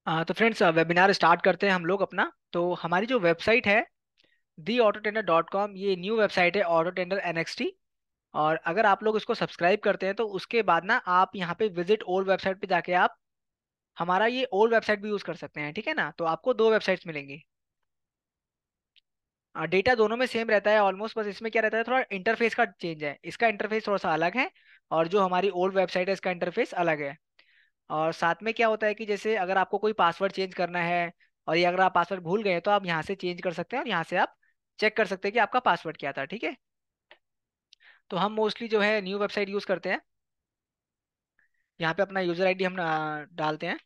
तो friends, webinar start करते हैं हम लोग अपना। तो हमारी जो वेबसाइट है theautotrader.com, ये न्यू वेबसाइट है ऑटो टेंडर एनएक्सटी। और अगर आप लोग इसको सब्सक्राइब करते हैं तो उसके बाद ना आप यहाँ पे विजिट ओल्ड वेबसाइट पे जाके आप हमारा ये ओल्ड वेबसाइट भी यूज़ कर सकते हैं। ठीक है ना? तो आपको दो वेबसाइट्स मिलेंगी। डेटा दोनों में सेम रहता है ऑलमोस्ट, बस इसमें क्या रहता है, थोड़ा इंटरफेस का चेंज है। इसका इंटरफेस थोड़ा सा अलग है और जो हमारी ओल्ड वेबसाइट है इसका इंटरफेस अलग है। और साथ में क्या होता है कि जैसे अगर आपको कोई पासवर्ड चेंज करना है और ये अगर आप पासवर्ड भूल गए तो आप यहाँ से चेंज कर सकते हैं और यहाँ से आप चेक कर सकते हैं कि आपका पासवर्ड क्या था। ठीक है? तो हम मोस्टली जो है न्यू वेबसाइट यूज़ करते हैं। यहाँ पे अपना यूज़र आईडी हम डालते हैं।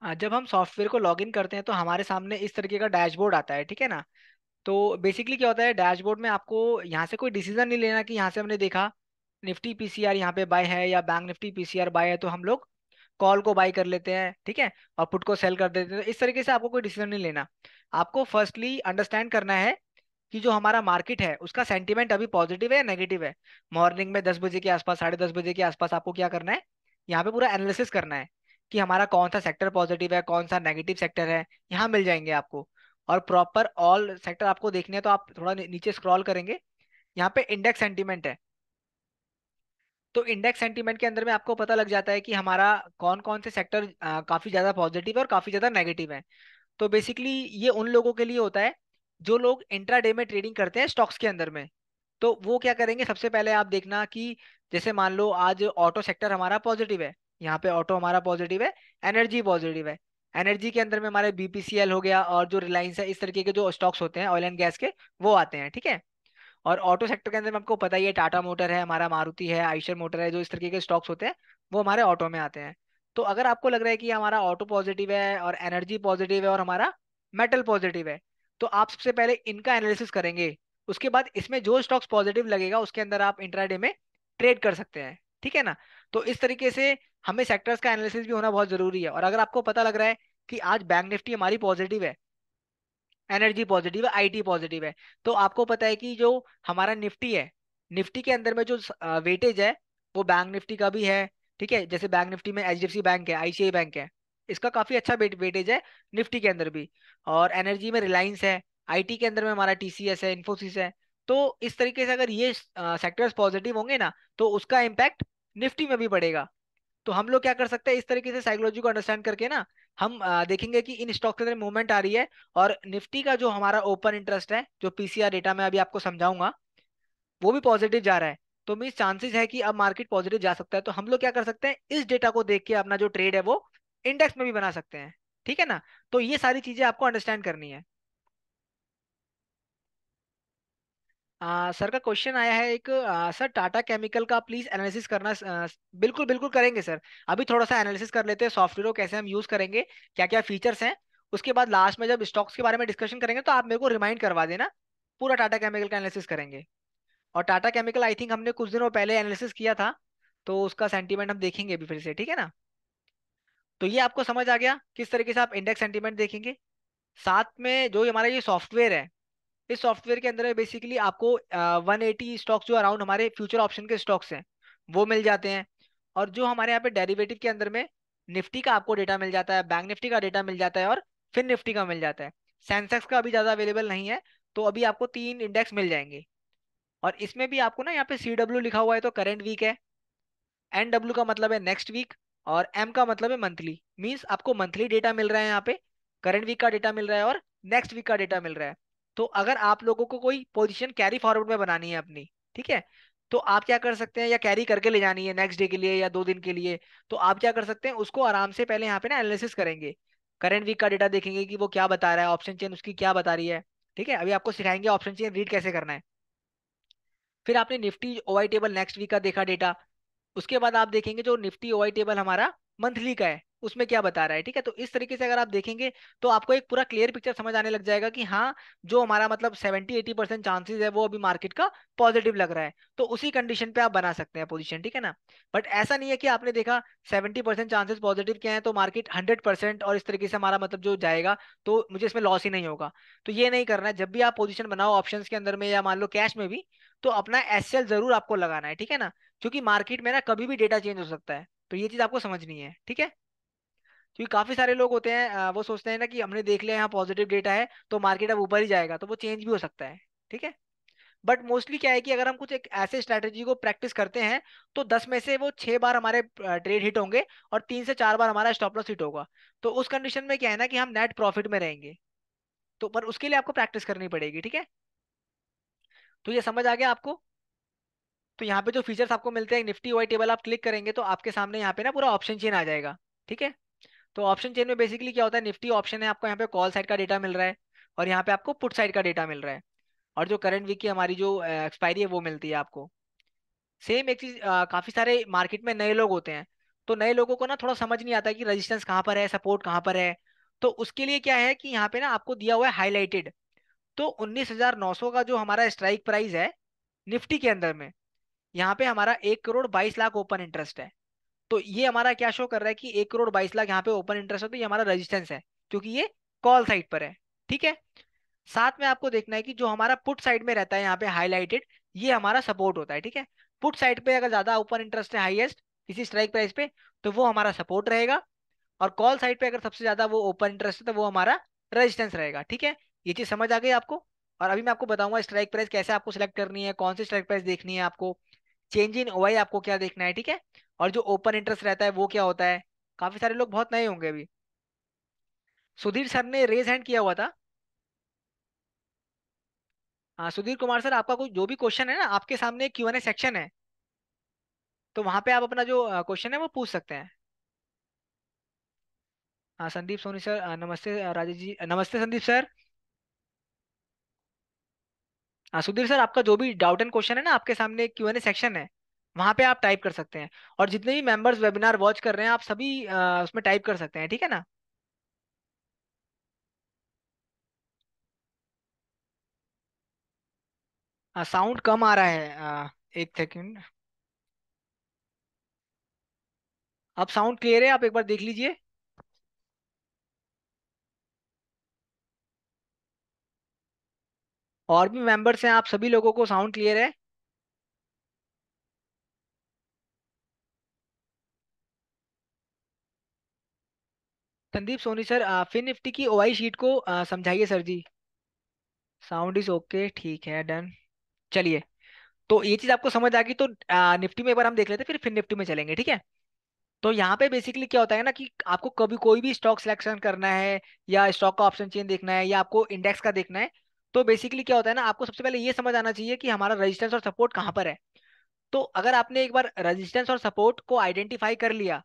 जब हम सॉफ्टवेयर को लॉगिन करते हैं तो हमारे सामने इस तरीके का डैशबोर्ड आता है। ठीक है ना? तो बेसिकली क्या होता है, डैशबोर्ड में आपको यहाँ से कोई डिसीजन नहीं लेना कि यहाँ से हमने देखा निफ्टी पीसीआर यहाँ पे बाय है या बैंक निफ्टी पीसीआर बाय है तो हम लोग कॉल को बाय कर लेते हैं। ठीक है? और पुट को सेल कर देते हैं। तो इस तरीके से आपको कोई डिसीजन नहीं लेना। आपको फर्स्टली अंडरस्टैंड करना है कि जो हमारा मार्केट है उसका सेंटीमेंट अभी पॉजिटिव है या नेगेटिव है। मॉर्निंग में 10 बजे के आसपास, 10:30 बजे के आसपास आपको क्या करना है, यहाँ पे पूरा एनालिसिस करना है कि हमारा कौन सा सेक्टर पॉजिटिव है, कौन सा नेगेटिव सेक्टर है। यहाँ मिल जाएंगे आपको। और प्रॉपर ऑल सेक्टर आपको देखने हैं तो आप थोड़ा नीचे स्क्रॉल करेंगे। यहाँ पे इंडेक्स सेंटीमेंट है। तो इंडेक्स सेंटीमेंट के अंदर में आपको पता लग जाता है कि हमारा कौन कौन से सेक्टर काफी ज्यादा पॉजिटिव है और काफी ज्यादा नेगेटिव है। तो बेसिकली ये उन लोगों के लिए होता है जो लोग इंट्राडे में ट्रेडिंग करते हैं स्टॉक्स के अंदर में। तो वो क्या करेंगे, सबसे पहले आप देखना कि जैसे मान लो आज ऑटो सेक्टर हमारा पॉजिटिव है। यहाँ पे ऑटो हमारा पॉजिटिव है, एनर्जी पॉजिटिव है। एनर्जी के अंदर में हमारे बीपीसीएल हो गया और जो रिलायंस है, इस तरीके के जो स्टॉक्स होते हैं ऑयल एंड गैस के, वो आते हैं। ठीक है? और ऑटो सेक्टर के अंदर में आपको पता ही है, टाटा मोटर है हमारा, मारुति है, आइशर मोटर है, जो इस तरीके के स्टॉक्स होते हैं वो हमारे ऑटो में आते हैं। तो अगर आपको लग रहा है कि हमारा ऑटो पॉजिटिव है और एनर्जी पॉजिटिव है और हमारा मेटल पॉजिटिव है, तो आप सबसे पहले इनका एनालिसिस करेंगे। उसके बाद इसमें जो स्टॉक्स पॉजिटिव लगेगा उसके अंदर आप इंट्राडे में ट्रेड कर सकते हैं। ठीक है ना? तो इस तरीके से हमें सेक्टर्स का एनालिसिस भी होना बहुत जरूरी है। और अगर आपको पता लग रहा है कि आज बैंक निफ्टी हमारी पॉजिटिव है, एनर्जी पॉजिटिव है, आईटी पॉजिटिव है, तो आपको पता है कि जो हमारा निफ्टी है, निफ्टी के अंदर में जो वेटेज है वो बैंक निफ्टी का भी है। ठीक है? जैसे बैंक निफ्टी में एचडीएफसी बैंक है, आईसीआई बैंक है, इसका काफी अच्छा वेटेज है निफ्टी के अंदर भी। और एनर्जी में रिलायंस है, आईटी के अंदर में हमारा टीसीएस है, इन्फोसिस है। तो इस तरीके से अगर ये सेक्टर्स पॉजिटिव होंगे ना तो उसका इम्पैक्ट निफ्टी में भी पड़ेगा। तो हम लोग क्या कर सकते हैं, इस तरीके से साइकोलॉजी को अंडरस्टैंड करके ना हम देखेंगे कि इन स्टॉक के अंदर मूवमेंट आ रही है। और निफ्टी का जो हमारा ओपन इंटरेस्ट है, जो पीसीआर डेटा मैं अभी आपको समझाऊंगा, वो भी पॉजिटिव जा रहा है। तो मीन चांसेस है कि अब मार्केट पॉजिटिव जा सकता है। तो हम लोग क्या कर सकते हैं, इस डेटा को देख के अपना जो ट्रेड है वो इंडेक्स में भी बना सकते हैं। ठीक है ना? तो ये सारी चीजें आपको अंडरस्टैंड करनी है। सर का क्वेश्चन आया है एक, सर टाटा केमिकल का प्लीज एनालिसिस करना। बिल्कुल बिल्कुल करेंगे सर। अभी थोड़ा सा एनालिसिस कर लेते हैं सॉफ्टवेयर को कैसे हम यूज करेंगे, क्या क्या फीचर्स हैं। उसके बाद लास्ट में जब स्टॉक्स के बारे में डिस्कशन करेंगे तो आप मेरे को रिमाइंड करवा देना। पूरा टाटा केमिकल का एनालिसिस करेंगे। और टाटा केमिकल आई थिंक हमने कुछ दिनों पहले एनालिसिस किया था, तो उसका सेंटीमेंट हम देखेंगे अभी फिर से। ठीक है ना? तो ये आपको समझ आ गया किस तरीके से आप इंडेक्स सेंटीमेंट देखेंगे। साथ में जो हमारा ये सॉफ्टवेयर है, इस सॉफ्टवेयर के अंदर बेसिकली आपको 180 स्टॉक्स जो अराउंड हमारे फ्यूचर ऑप्शन के स्टॉक्स हैं वो मिल जाते हैं। और जो हमारे यहाँ पे डेरिवेटिव के अंदर में निफ्टी का आपको डेटा मिल जाता है, बैंक निफ्टी का डेटा मिल जाता है और फिर निफ्टी का मिल जाता है। सेंसेक्स का अभी ज़्यादा अवेलेबल नहीं है। तो अभी आपको 3 इंडेक्स मिल जाएंगे। और इसमें भी आपको ना यहाँ पे CW लिखा हुआ है तो करेंट वीक है, NW का मतलब है नेक्स्ट वीक, और M का मतलब है मंथली। मींस आपको मंथली डेटा मिल रहा है यहाँ पे, करंट वीक का डेटा मिल रहा है और नेक्स्ट वीक का डेटा मिल रहा है। तो अगर आप लोगों को कोई पोजीशन कैरी फॉरवर्ड में बनानी है अपनी, ठीक है, तो आप क्या कर सकते हैं, या कैरी करके ले जानी है नेक्स्ट डे के लिए या 2 दिन के लिए, तो आप क्या कर सकते हैं, उसको आराम से पहले यहाँ पे ना एनालिसिस करेंगे। करंट वीक का डेटा देखेंगे कि वो क्या बता रहा है, ऑप्शन चेन उसकी क्या बता रही है। ठीक है? अभी आपको सिखाएंगे ऑप्शन चेन रीड कैसे करना है। फिर आपने Nifty OI table next week का देखा डेटा। उसके बाद आप देखेंगे जो निफ्टी ओआई टेबल हमारा मंथली का है, उसमें क्या बता रहा है, ठीक है। तो इस तरीके से अगर आप देखेंगे तो आपको एक पूरा क्लियर पिक्चर समझ आने लग जाएगा कि हाँ, जो हमारा मतलब 70-80% चांसेस है वो अभी मार्केट का पॉजिटिव लग रहा है, तो उसी कंडीशन पे आप बना सकते हैं पोजीशन, ठीक है ना। बट ऐसा नहीं है कि आपने देखा 70% चांसेस पॉजिटिव के हैं तो मार्केट 100% और इस तरीके से हमारा मतलब जो जाएगा तो मुझे इसमें लॉस ही नहीं होगा। तो ये नहीं करना है। जब भी आप पोजीशन बनाओ ऑप्शंस के अंदर में या मान लो कैश में भी, तो अपना एसएल जरूर आपको लगाना है, ठीक है ना। क्योंकि मार्केट में ना कभी भी डेटा चेंज हो सकता है, तो ये चीज आपको समझनी है, ठीक है। क्योंकि काफी सारे लोग होते हैं वो सोचते हैं ना कि हमने देख लिया यहाँ पॉजिटिव डेटा है तो मार्केट अब ऊपर ही जाएगा, तो वो चेंज भी हो सकता है, ठीक है। बट मोस्टली क्या है कि अगर हम कुछ एक ऐसे स्ट्रैटेजी को प्रैक्टिस करते हैं तो 10 में से वो 6 बार हमारे ट्रेड हिट होंगे और 3 से 4 बार हमारा स्टॉप लॉस हिट होगा। तो उस कंडीशन में क्या है ना कि हम नेट प्रॉफिट में रहेंगे। तो पर उसके लिए आपको प्रैक्टिस करनी पड़ेगी, ठीक है। तो ये समझ आ गया आपको। तो यहाँ पे जो फीचर्स आपको मिलते हैं, निफ्टी वाई टेबल आप क्लिक करेंगे तो आपके सामने यहाँ पे ना पूरा ऑप्शन चेन आ जाएगा, ठीक है। तो ऑप्शन चेन में बेसिकली क्या होता है, निफ्टी ऑप्शन है, आपको यहाँ पे कॉल साइड का डेटा मिल रहा है और यहाँ पे आपको पुट साइड का डेटा मिल रहा है। और जो करंट वीक की हमारी जो एक्सपायरी है वो मिलती है आपको। सेम एक चीज, काफी सारे मार्केट में नए लोग होते हैं, तो नए लोगों को ना थोड़ा समझ नहीं आता कि रेजिस्टेंस कहाँ पर है, सपोर्ट कहाँ पर है। तो उसके लिए क्या है कि यहाँ पे ना आपको दिया हुआ है हाईलाइटेड। तो 19,900 का जो हमारा स्ट्राइक प्राइस है निफ्टी के अंदर में, यहाँ पे हमारा 1,22,00,000 ओपन इंटरेस्ट है। तो ये हमारा क्या शो कर रहा है कि 1,22,00,000 यहाँ पे ओपन इंटरेस्ट है, तो ये हमारा रेजिस्टेंस है क्योंकि ये कॉल साइड पर है, ठीक है। साथ में आपको देखना है कि जो हमारा पुट साइड में रहता है यहाँ पे हाईलाइटेड, ये हमारा सपोर्ट होता है, ठीक है। पुट साइड पे अगर ज्यादा ओपन इंटरेस्ट है हाईएस्ट किसी स्ट्राइक प्राइस पे, तो वो हमारा सपोर्ट रहेगा। और कॉल साइड पे अगर सबसे ज्यादा वो ओपन इंटरेस्ट है तो वो हमारा रेजिस्टेंस रहेगा, ठीक है। ये चीज समझ आ गई आपको। और अभी मैं आपको बताऊंगा स्ट्राइक प्राइस कैसे आपको सिलेक्ट करनी है, कौन सी स्ट्राइक प्राइस देखनी है आपको, चेंज इन ओआई आपको क्या देखना है, ठीक है। और जो ओपन इंटरेस्ट रहता है वो क्या होता है। काफी सारे लोग बहुत नए होंगे अभी। सुधीर सर ने रेज हैंड किया हुआ था। हाँ सुधीर कुमार सर, आपका कोई जो भी क्वेश्चन है ना, आपके सामने Q&A सेक्शन है, तो वहां पे आप अपना जो क्वेश्चन है वो पूछ सकते हैं। हाँ संदीप सोनी सर, नमस्ते राजेश जी, नमस्ते संदीप सर। हाँ सुधीर सर, आपका जो भी डाउट एंड क्वेश्चन है ना, आपके सामने Q&A सेक्शन है, वहां पे आप टाइप कर सकते हैं। और जितने भी मेंबर्स वेबिनार वॉच कर रहे हैं आप सभी उसमें टाइप कर सकते हैं, ठीक है ना। साउंड कम आ रहा है, एक सेकंड। अब साउंड क्लियर है, आप एक बार देख लीजिए। और भी मेंबर्स हैं, आप सभी लोगों को साउंड क्लियर है। Sandeep Soni sir, Fin Nifty की ओआई शीट को समझाइए sir ji. Sound is okay, ठीक है, डन। चलिए, तो ये चीज आपको समझ आ गई तो निफ्टी में एक बार हम देख लेते हैं, फिर निफ्टी में चलेंगे, ठीक है। तो यहाँ पे बेसिकली क्या होता है ना कि आपको कभी कोई भी स्टॉक सिलेक्शन करना है या स्टॉक का ऑप्शन चेन देखना है या आपको इंडेक्स का देखना है, तो बेसिकली क्या होता है ना, आपको सबसे पहले ये समझ आना चाहिए कि हमारा रेजिस्टेंस और सपोर्ट कहाँ पर है। तो अगर आपने एक बार रेजिस्टेंस और सपोर्ट को आइडेंटिफाई कर लिया,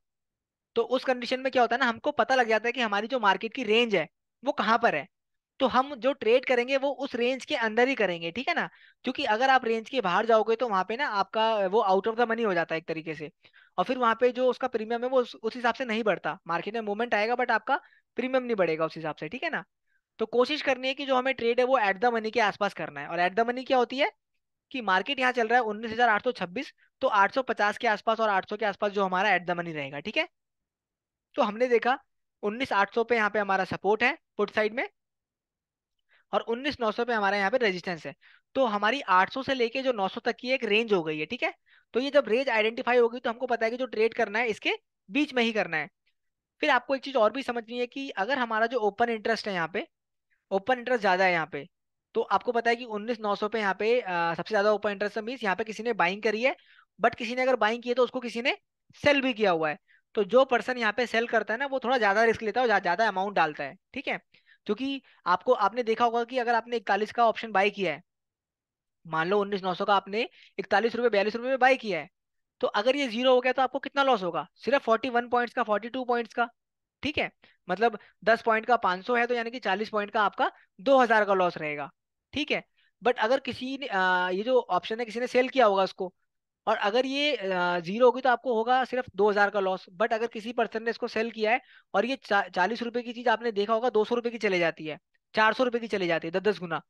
तो उस कंडीशन में क्या होता है ना, हमको पता लग जाता है कि हमारी जो मार्केट की रेंज है वो कहाँ पर है। तो हम जो ट्रेड करेंगे वो उस रेंज के अंदर ही करेंगे, ठीक है ना। क्योंकि अगर आप रेंज के बाहर जाओगे तो वहां पे ना आपका वो आउट ऑफ द मनी हो जाता है एक तरीके से। और फिर वहां पे जो उसका प्रीमियम है वो उस हिसाब से नहीं बढ़ता, मार्केट में मूवमेंट आएगा बट आपका प्रीमियम नहीं बढ़ेगा उस हिसाब से, ठीक है ना। तो कोशिश करनी है कि जो हमें ट्रेड है वो एट द मनी के आसपास करना है। और एट द मनी क्या होती है कि मार्केट यहाँ चल रहा है 19,826, तो 850 के आसपास और 800 के आसपास जो हमारा एट द मनी रहेगा, ठीक है। तो हमने देखा 19,800 पे यहाँ पे हमारा सपोर्ट है पुट साइड में, और 19,900 पे हमारा यहाँ पे रेजिस्टेंस है। तो हमारी 800 से लेके जो 900 तक की एक रेंज हो गई है, ठीक है। तो ये जब रेंज आइडेंटिफाई होगी तो हमको पता है कि जो ट्रेड करना है इसके बीच में ही करना है। फिर आपको एक चीज और भी समझनी है कि अगर हमारा जो ओपन इंटरेस्ट है यहाँ पे, ओपन इंटरेस्ट ज्यादा है यहाँ पे, तो आपको पता है कि 19,900 पे यहाँ पे सबसे ज्यादा ओपन इंटरेस्ट मीन्स यहाँ पे किसी ने बाइंग करी है। बट किसी ने अगर बाइंग की है तो उसको किसी ने सेल भी किया हुआ है। तो जो पर्सन यहाँ पे सेल करता है ना वो थोड़ा ज्यादा रिस्क लेता है और ज्यादा अमाउंट डालता है, ठीक है। क्योंकि आपने देखा होगा कि अगर आपने 41 का ऑप्शन बाई किया है, मान लो 19,900 का आपने 41 रुपये 42 रुपये में बाई किया है, तो अगर ये जीरो हो गया तो आपको कितना लॉस होगा, सिर्फ 41 पॉइंट्स का, 42 पॉइंट्स का, ठीक है। मतलब 10 पॉइंट का 500 है तो यानी कि 40 पॉइंट का आपका 2,000 का लॉस रहेगा, ठीक है। बट अगर किसी ने ये जो ऑप्शन है किसी ने सेल किया होगा उसको, और अगर ये जीरो होगी तो आपको होगा सिर्फ 2,000 का लॉस। बट अगर किसी पर्सन ने इसको सेल किया है और ये 40 रुपए की चीज आपने देखा होगा 200 रुपए की चले जाती है, 400 रुपए की चली जाती है, 10-10 गुना,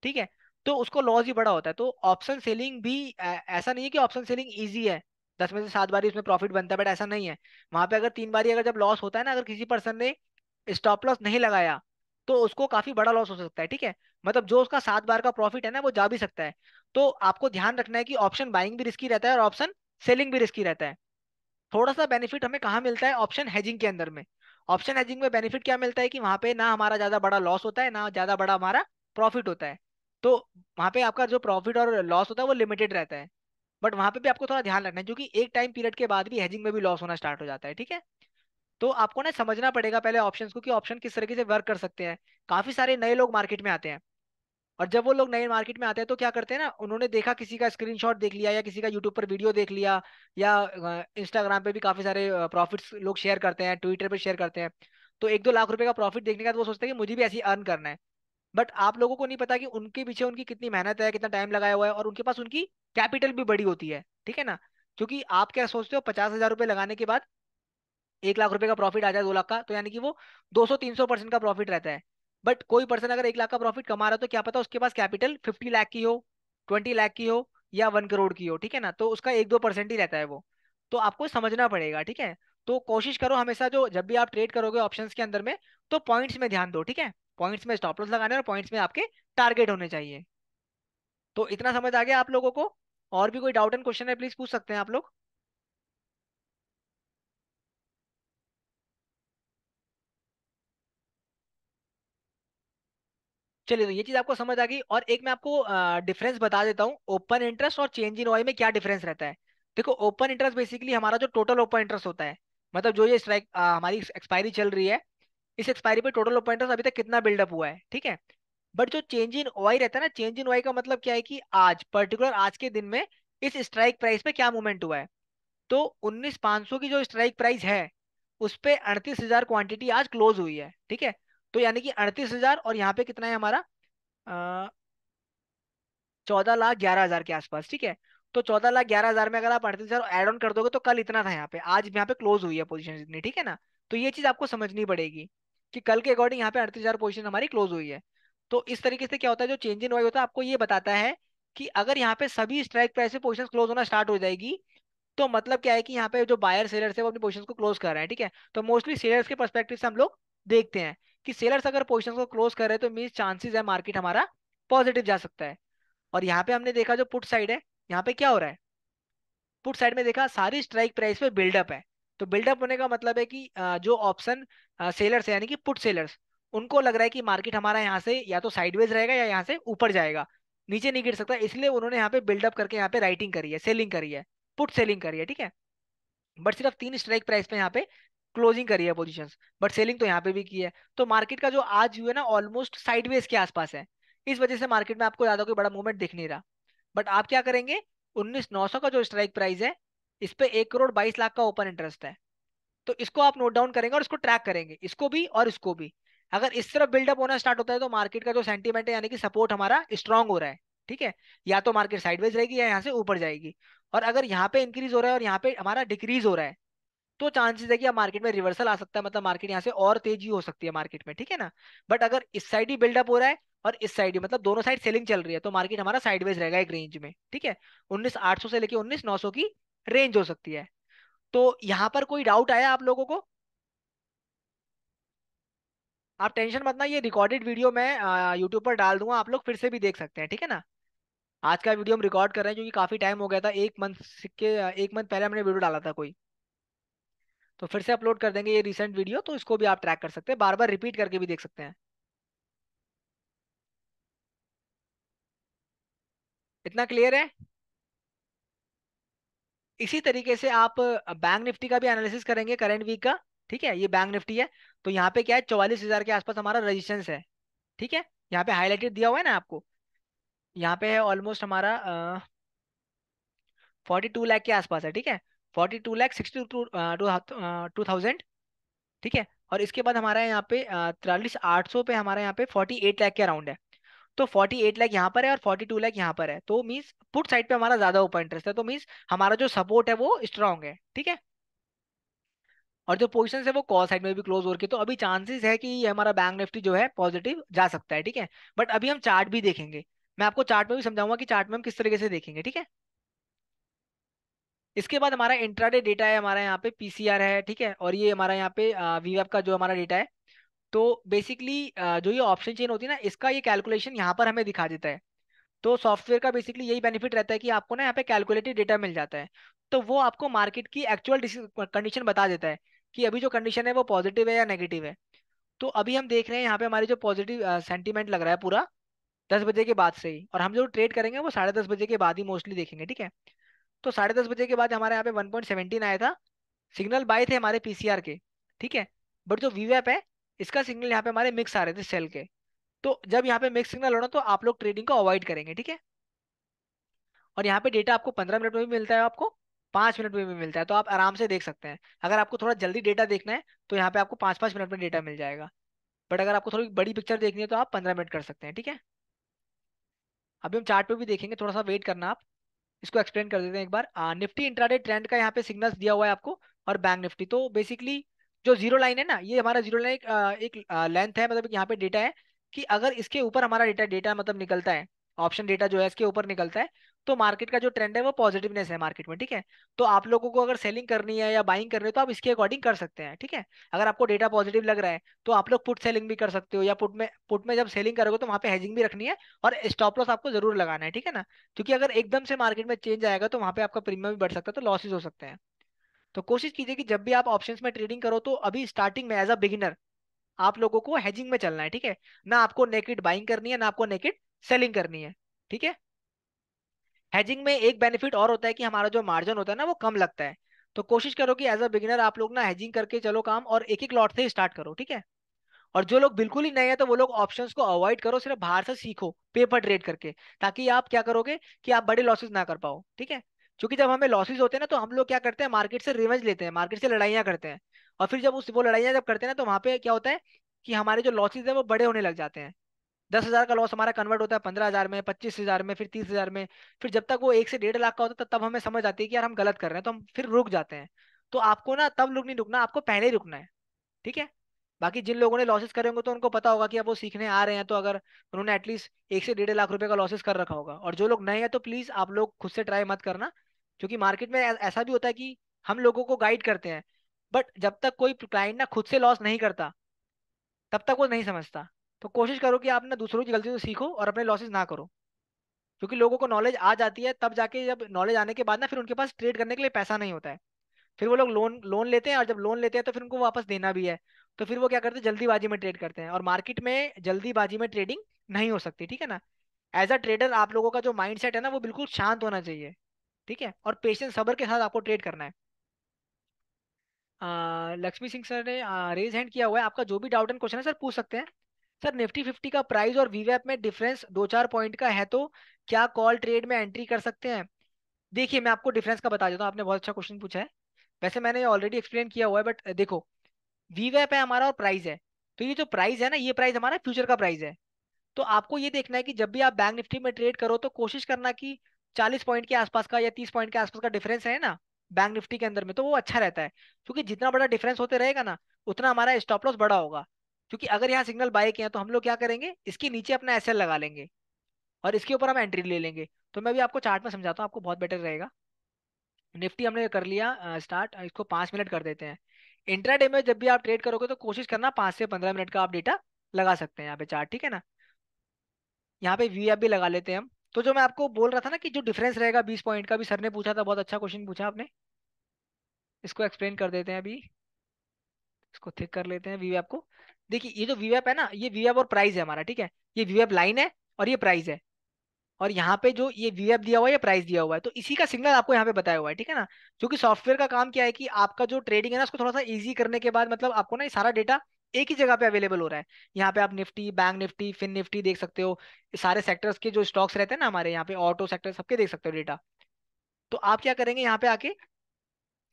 ठीक है, तो उसको लॉस ही बड़ा होता है। तो ऑप्शन सेलिंग भी ऐसा नहीं है कि ऑप्शन सेलिंग इजी है, 10 में से 7 बारी उसमें प्रॉफिट बनता है, बट ऐसा नहीं है। वहां पे अगर 3 बारी अगर जब लॉस होता है ना, अगर किसी पर्सन ने स्टॉप लॉस नहीं लगाया तो उसको काफी बड़ा लॉस हो सकता है, ठीक है। मतलब जो उसका 7 बार का प्रॉफिट है ना वो जा भी सकता है। तो आपको ध्यान रखना है कि ऑप्शन बाइंग भी रिस्की रहता है और ऑप्शन सेलिंग भी रिस्की रहता है। थोड़ा सा बेनिफिट हमें कहाँ मिलता है ऑप्शन हेजिंग के अंदर में। ऑप्शन हेजिंग में बेनिफिट क्या मिलता है कि वहां पे ना हमारा ज्यादा बड़ा लॉस होता है ना ज्यादा बड़ा हमारा प्रॉफिट होता है। तो वहां पे आपका जो प्रॉफिट और लॉस होता है वो लिमिटेड रहता है। बट वहां पे भी आपको थोड़ा ध्यान रखना है क्योंकि एक टाइम पीरियड के बाद भी हेजिंग में भी लॉस होना स्टार्ट हो जाता है, ठीक है। तो आपको ना समझना पड़ेगा पहले ऑप्शंस को कि ऑप्शन किस तरीके से वर्क कर सकते हैं। काफी सारे नए लोग मार्केट में आते हैं और जब वो लोग नए मार्केट में आते हैं तो क्या करते हैं ना, उन्होंने देखा किसी का स्क्रीनशॉट देख लिया या किसी का यूट्यूब पर वीडियो देख लिया या इंस्टाग्राम पे भी काफी सारे प्रॉफिट्स लोग शेयर करते हैं, ट्विटर पे शेयर करते हैं। तो 1-2 लाख रुपए का प्रॉफिट देखने के बाद वो सोचते हैं कि मुझे भी ऐसे अर्न करना है। बट आप लोगों को नहीं पता कि उनके पीछे उनकी कितनी मेहनत है, कितना टाइम लगाया हुआ है, और उनके पास उनकी कैपिटल भी बड़ी होती है, ठीक है ना। क्योंकि आप क्या सोचते हो, 50,000 रुपये लगाने के बाद 1 लाख रुपए का प्रॉफिट आ जाए 2 लाख का, तो यानी कि वो 200-300% का प्रॉफिट रहता है। बट कोई पर्सन अगर 1 लाख का प्रॉफिट कमा रहा है तो क्या पता उसके पास कैपिटल 50 लाख की हो, 20 लाख की हो या 1 करोड़ की हो, ठीक है ना, तो उसका 1-2% ही रहता है वो। तो आपको समझना पड़ेगा, ठीक है। तो कोशिश करो हमेशा जो जब भी आप ट्रेड करोगे ऑप्शंस के अंदर में तो पॉइंट्स में ध्यान दो, ठीक है। पॉइंट्स में स्टॉप लॉस लगाने और पॉइंट्स में आपके टारगेट होने चाहिए। तो इतना समझ आ गया आप लोगों को? और भी कोई डाउट एंड क्वेश्चन है प्लीज पूछ सकते हैं आप लोग। चलिए, तो ये चीज आपको समझ आ गई। और एक मैं आपको डिफरेंस बता देता हूँ, ओपन इंटरेस्ट और चेंज इन वाई में क्या डिफरेंस रहता है। देखो, ओपन इंटरेस्ट बेसिकली हमारा जो टोटल ओपन इंटरेस्ट होता है, मतलब जो ये स्ट्राइक हमारी एक्सपायरी चल रही है, इस एक्सपायरी पे टोटल ओपन इंटरेस्ट अभी तक कितना बिल्डअप हुआ है, ठीक है। बट जो चेंज इन वाई रहता है ना, चेंज इन वाई का मतलब क्या है कि आज पर्टिकुलर आज के दिन में इस स्ट्राइक प्राइस पे क्या मूवमेंट हुआ है। तो 19,500 की जो स्ट्राइक प्राइस है उस पे 38,000 क्वांटिटी आज क्लोज हुई है, ठीक है। तो यानी कि 38,000 और यहाँ पे कितना है हमारा, 14,11,000 के आसपास, ठीक है। तो 14,11,000 में अगर आप 38,000 ऐड ऑन कर दोगे तो कल इतना था यहाँ पे, आज यहाँ पे क्लोज हुई है पोजीशन इतनी, ठीक है ना। तो ये चीज आपको समझनी पड़ेगी कि कल के अकॉर्डिंग यहाँ पे 38,000 पोजीशन हमारी क्लोज हुई है। तो इस तरीके से क्या होता है, जो चेंज इन वाई होता है आपको ये बताता है कि अगर यहाँ पे सभी स्ट्राइक प्राइस पे पोजीशन क्लोज होना स्टार्ट हो जाएगी तो मतलब क्या है कि यहाँ पे जो बायर सेलर्स है वो अपनी पोजीशन को क्लोज कर रहे हैं, ठीक है। तो मोस्टली सेलर्स के पर्सपेक्टिव से हम लोग देखते हैं कि सेलर्स अगर पोजीशन को क्लोज कर रहे हैं तो मीन चांसेस है मार्केट हमारा पॉजिटिव जा सकता है। और यहाँ पे हमने देखा जो पुट साइड है, यहाँ पे क्या हो रहा है, पुट साइड में देखा सारी स्ट्राइक प्राइस पे बिल्डअप है। तो बिल्डअप होने का मतलब है कि जो ऑप्शन सेलर्स है यानी कि पुट सेलर्स, उनको लग रहा है कि मार्केट हमारा यहाँ से या तो साइडवेज रहेगा या यहाँ से ऊपर जाएगा, नीचे नहीं गिर सकता, इसलिए उन्होंने यहाँ पे बिल्डअप करके यहाँ पे राइटिंग करी है, सेलिंग करी है, पुट सेलिंग करी है, ठीक है। बट सिर्फ 3 स्ट्राइक प्राइस पे यहाँ पे क्लोजिंग करी है पोजीशंस, बट सेलिंग तो यहाँ पे भी की है। तो मार्केट का जो आज व्यू है ना ऑलमोस्ट साइडवेज के आसपास है। इस वजह से मार्केट में आपको ज्यादा कोई बड़ा मूवमेंट दिख नहीं रहा। बट आप क्या करेंगे, 19,900 का जो स्ट्राइक प्राइस है इस पे 1,22,00,000 का ओपन इंटरेस्ट है। तो इसको आप नोट डाउन करेंगे और इसको ट्रैक करेंगे, इसको भी और इसको भी। अगर इस तरफ बिल्डअप होना स्टार्ट होता है तो मार्केट का जो सेंटीमेंट है यानी कि सपोर्ट हमारा स्ट्रांग हो रहा है, ठीक है। या तो मार्केट साइडवेज रहेगी या यहाँ से ऊपर जाएगी। और अगर यहाँ पे इंक्रीज हो रहा है और यहाँ पे हमारा डिक्रीज हो रहा है तो चांसेस है कि अब मार्केट में रिवर्सल आ सकता है, मतलब मार्केट यहाँ से और तेजी हो सकती है मार्केट में, ठीक है ना। बट अगर इस साइड ही बिल्डअप हो रहा है और इस साइड ही, मतलब दोनों साइड सेलिंग चल रही है, तो मार्केट हमारा साइडवेज रहेगा एक रेंज में, ठीक है। 19,800 से लेके 19,900 की रेंज हो सकती है। तो यहाँ पर कोई डाउट आया आप लोगों को? आप टेंशन मत ना, ये रिकॉर्डेड वीडियो मैं यूट्यूब पर डाल दूंगा, आप लोग फिर से भी देख सकते हैं, ठीक है ना। आज का वीडियो हम रिकॉर्ड कर रहे हैं क्योंकि काफी टाइम हो गया था, 1 मंथ के 1 मंथ पहले हमने वीडियो डाला था कोई, तो फिर से अपलोड कर देंगे ये रिसेंट वीडियो, तो इसको भी आप ट्रैक कर सकते हैं, बार बार रिपीट करके भी देख सकते हैं। इतना क्लियर है? इसी तरीके से आप बैंक निफ्टी का भी एनालिसिस करेंगे करंट वीक का, ठीक है। ये बैंक निफ्टी है, तो यहाँ पे क्या है, 44,000 के आसपास हमारा रेजिस्टेंस है, ठीक है। यहाँ पे हाईलाइटेड दिया हुआ है ना आपको, यहाँ पे है ऑलमोस्ट हमारा 42 लाख के आसपास है, ठीक है। 42,62,2,000, ठीक है। और इसके बाद हमारा यहाँ पे 43,800 पे हमारा यहाँ पे 48 लाख के अराउंड है। तो 48 लाख यहाँ पर है और 42 लाख यहाँ पर है, तो मीन्स पुट साइड पे हमारा ज्यादा ओपन इंटरेस्ट है, तो मीन्स हमारा जो सपोर्ट है वो स्ट्रांग है, ठीक है। और जो पोजिशन है वो कॉल साइड में भी क्लोज हो रही है, तो अभी चांसेस है कि ये हमारा बैंक निफ्टी जो है पॉजिटिव जा सकता है, ठीक है। बट अभी हम चार्ट भी देखेंगे, मैं आपको चार्ट में भी समझाऊंगा कि चार्ट में हम किस तरीके से देखेंगे, ठीक है। इसके बाद हमारा इंट्राडे डेटा है, हमारा यहाँ पे पीसीआर है, ठीक है, और ये हमारा यहाँ पे वीवेब का जो हमारा डेटा है। तो बेसिकली जो ये ऑप्शन चेन होती है ना, इसका ये कैलकुलेशन यहाँ पर हमें दिखा देता है। तो सॉफ्टवेयर का बेसिकली यही बेनिफिट रहता है कि आपको ना यहाँ पे कैलकुलेटेड डेटा मिल जाता है। तो वो आपको मार्केट की एक्चुअल कंडीशन बता देता है कि अभी जो कंडीशन है वो पॉजिटिव है या नेगेटिव है। तो अभी हम देख रहे हैं यहाँ पे हमारी जो पॉजिटिव सेंटीमेंट लग रहा है पूरा 10 बजे के बाद से ही, और हम जो ट्रेड करेंगे वो 10:30 बजे के बाद ही मोस्टली देखेंगे, ठीक है। तो 10:30 बजे के बाद हमारे यहाँ पे 1.17 आया था, सिग्नल बाय थे हमारे पीसीआर के, ठीक है। बट जो वीवैप है, इसका सिग्नल यहाँ पे हमारे मिक्स आ रहे थे सेल के। तो जब यहाँ पे मिक्स सिग्नल होना तो आप लोग ट्रेडिंग को अवॉइड करेंगे, ठीक है। और यहाँ पे डेटा आपको 15 मिनट में भी मिलता है, आपको 5 मिनट में भी मिलता है, तो आप आराम से देख सकते हैं। अगर आपको थोड़ा जल्दी डेटा देखना है तो यहाँ पे आपको 5-5 मिनट में डेटा मिल जाएगा। बट अगर आपको थोड़ी बड़ी पिक्चर देखनी है तो आप 15 मिनट कर सकते हैं, ठीक है। अभी हम चार्ट पे भी देखेंगे, थोड़ा सा वेट करना आप। इसको एक्सप्लेन कर देते हैं एक बार। निफ्टी इंट्राडे ट्रेंड का यहाँ पे सिग्नल्स दिया हुआ है आपको, और बैंक निफ्टी तो बेसिकली जो जीरो लाइन है ना, ये हमारा जीरो लाइन एक लेंथ है, मतलब यहाँ पे डेटा है कि अगर इसके ऊपर हमारा डेटा डेटा मतलब निकलता है, ऑप्शन डेटा जो है इसके ऊपर निकलता है, तो मार्केट का जो ट्रेंड है वो पॉजिटिवनेस है मार्केट में, ठीक है। तो आप लोगों को अगर सेलिंग करनी है या बाइंग करनी है तो आप इसके अकॉर्डिंग कर सकते हैं, ठीक है। अगर आपको डेटा पॉजिटिव लग रहा है तो आप लोग पुट सेलिंग भी कर सकते हो, या पुट में जब सेलिंग करोगे तो वहां पे हेजिंग भी रखनी है, और स्टॉप लॉस आपको जरूर लगाना है, ठीक है ना। क्योंकि अगर एकदम से मार्केट में चेंज आएगा तो वहां पे आपका प्रीमियम भी बढ़ सकता है, तो लॉसेज हो सकते हैं। तो कोशिश कीजिए कि जब भी आप ऑप्शंस में ट्रेडिंग करो तो अभी स्टार्टिंग में एज अ बिगिनर आप लोगों को हेजिंग में चलना है, ठीक है। ना आपको नेकेड बाइंग करनी है, ना आपको नेकेड सेलिंग करनी है, ठीक है। हेजिंग में एक बेनिफिट और होता है कि हमारा जो मार्जिन होता है ना वो कम लगता है। तो कोशिश करो कि एज अ बिगिनर आप लोग ना हेजिंग करके चलो काम, और एक एक लॉट से स्टार्ट करो, ठीक है। और जो लोग बिल्कुल ही नए हैं तो वो लोग ऑप्शंस को अवॉइड करो, सिर्फ बाहर से सीखो पेपर ट्रेड करके, ताकि आप क्या करोगे कि आप बड़े लॉसेस ना कर पाओ, ठीक है। क्योंकि जब हमें लॉसेस होते हैं ना तो हम लोग क्या करते हैं, मार्केट से रिवेंज लेते हैं, मार्केट से लड़ाइयाँ करते हैं। और फिर जब उस वो लड़ाइयाँ जब करते हैं ना तो वहां पे क्या होता है कि हमारे जो लॉसेज है वो बड़े होने लग जाते हैं। 10,000 का लॉस हमारा कन्वर्ट होता है 15,000 में, 25,000 में, फिर 30,000 में। फिर जब तक वो 1 से 1.5 लाख का होता है तब हमें समझ आती है कि यार हम गलत कर रहे हैं, तो हम फिर रुक जाते हैं। तो आपको ना तब रुक नहीं रुकना, आपको पहले ही रुकना है, ठीक है। बाकी जिन लोगों ने लॉसेस करे होंगे तो उनको पता होगा कि अब वो सीखने आ रहे हैं, तो अगर उन्होंने एटलीस्ट 1 से 1.5 लाख रुपए का लॉसेस कर रखा होगा। और जो लोग नए हैं तो प्लीज आप लोग खुद से ट्राई मत करना, क्योंकि मार्केट में ऐसा भी होता है कि हम लोगों को गाइड करते हैं, बट जब तक कोई क्लाइंट ना खुद से लॉस नहीं करता तब तक वो नहीं समझता। तो कोशिश करो कि आप ना दूसरों की गलती से सीखो और अपने लॉसेस ना करो, क्योंकि लोगों को नॉलेज आ जाती है तब जाके, जब नॉलेज आने के बाद ना फिर उनके पास ट्रेड करने के लिए पैसा नहीं होता है। फिर वो लोग लोन लोन लेते हैं, और जब लोन लेते हैं तो फिर उनको वापस देना भी है। तो फिर वो क्या करते हैं, जल्दीबाजी में ट्रेड करते हैं, और मार्केट में जल्दीबाजी में ट्रेडिंग नहीं हो सकती, ठीक है ना। एज अ ट्रेडर आप लोगों का जो माइंड सेट है ना वो बिल्कुल शांत होना चाहिए, ठीक है, और पेशेंस सब्र के साथ आपको ट्रेड करना है। लक्ष्मी सिंह सर ने रेज हैंड किया हुआ है, आपका जो भी डाउट एंड क्वेश्चन है सर पूछ सकते हैं। सर निफ्टी 50 का प्राइस और वीवैप में डिफरेंस 2-4 पॉइंट का है, तो क्या कॉल ट्रेड में एंट्री कर सकते हैं? देखिए मैं आपको डिफरेंस का बता देता हूँ, आपने बहुत अच्छा क्वेश्चन पूछा है। वैसे मैंने ऑलरेडी एक्सप्लेन किया हुआ है, बट देखो, वीवैप है हमारा और प्राइस है। तो ये जो प्राइस है ना, ये प्राइस हमारा फ्यूचर का प्राइस है। तो आपको ये देखना है कि जब भी आप बैंक निफ्टी में ट्रेड करो तो कोशिश करना कि 40 पॉइंट के आसपास का या 30 पॉइंट के आसपास का डिफरेंस है ना बैंक निफ्टी के अंदर में, तो वो अच्छा रहता है। क्योंकि जितना बड़ा डिफरेंस होते रहेगा ना उतना हमारा स्टॉप लॉस बड़ा होगा। क्योंकि अगर यहाँ सिग्नल बाय किया तो हम लोग क्या करेंगे, इसके नीचे अपना एसएल लगा लेंगे और इसके ऊपर हम एंट्री ले लेंगे। तो मैं भी आपको चार्ट में समझाता हूँ, आपको बहुत बेटर रहेगा। निफ्टी हमने कर लिया स्टार्ट, इसको 5 मिनट कर देते हैं। इंट्राडे में जब भी आप ट्रेड करोगे तो कोशिश करना 5 से 15 मिनट का आप डेटा लगा सकते हैं यहाँ पे चार्ट, ठीक है ना। यहाँ पे वी भी लगा लेते हैं हम। तो जो मैं आपको बोल रहा था ना कि जो डिफरेंस रहेगा 20 पॉइंट का, भी सर ने पूछा था, बहुत अच्छा क्वेश्चन पूछा आपने। इसको एक्सप्लेन कर देते हैं अभी, इसको थिक कर लेते हैं वी को। देखिए ये जो वी है ना, ये वी और प्राइस है हमारा, ठीक है। ये वी लाइन है और ये प्राइस है, और यहाँ पे जो ये वीएफ दिया हुआ है, ये प्राइस दिया हुआ है, तो इसी का सिग्नल आपको यहाँ पे बताया हुआ है, ठीक है ना। क्योंकि सॉफ्टवेयर का काम क्या है कि आपका जो ट्रेडिंग है ना उसको थोड़ा सा इजी करने के बाद, मतलब आपको ना ये सारा डेटा एक ही जगह पे अवेलेबल हो रहा है। यहाँ पे आप Nifty, bank Nifty, Fin Nifty देख सकते हो। ये सारे सेक्टर्स के जो स्टॉक्स रहते हैं ना हमारे यहाँ पे, ऑटो सेक्टर सबके देख सकते हो डेटा। तो आप क्या करेंगे यहाँ पे आके,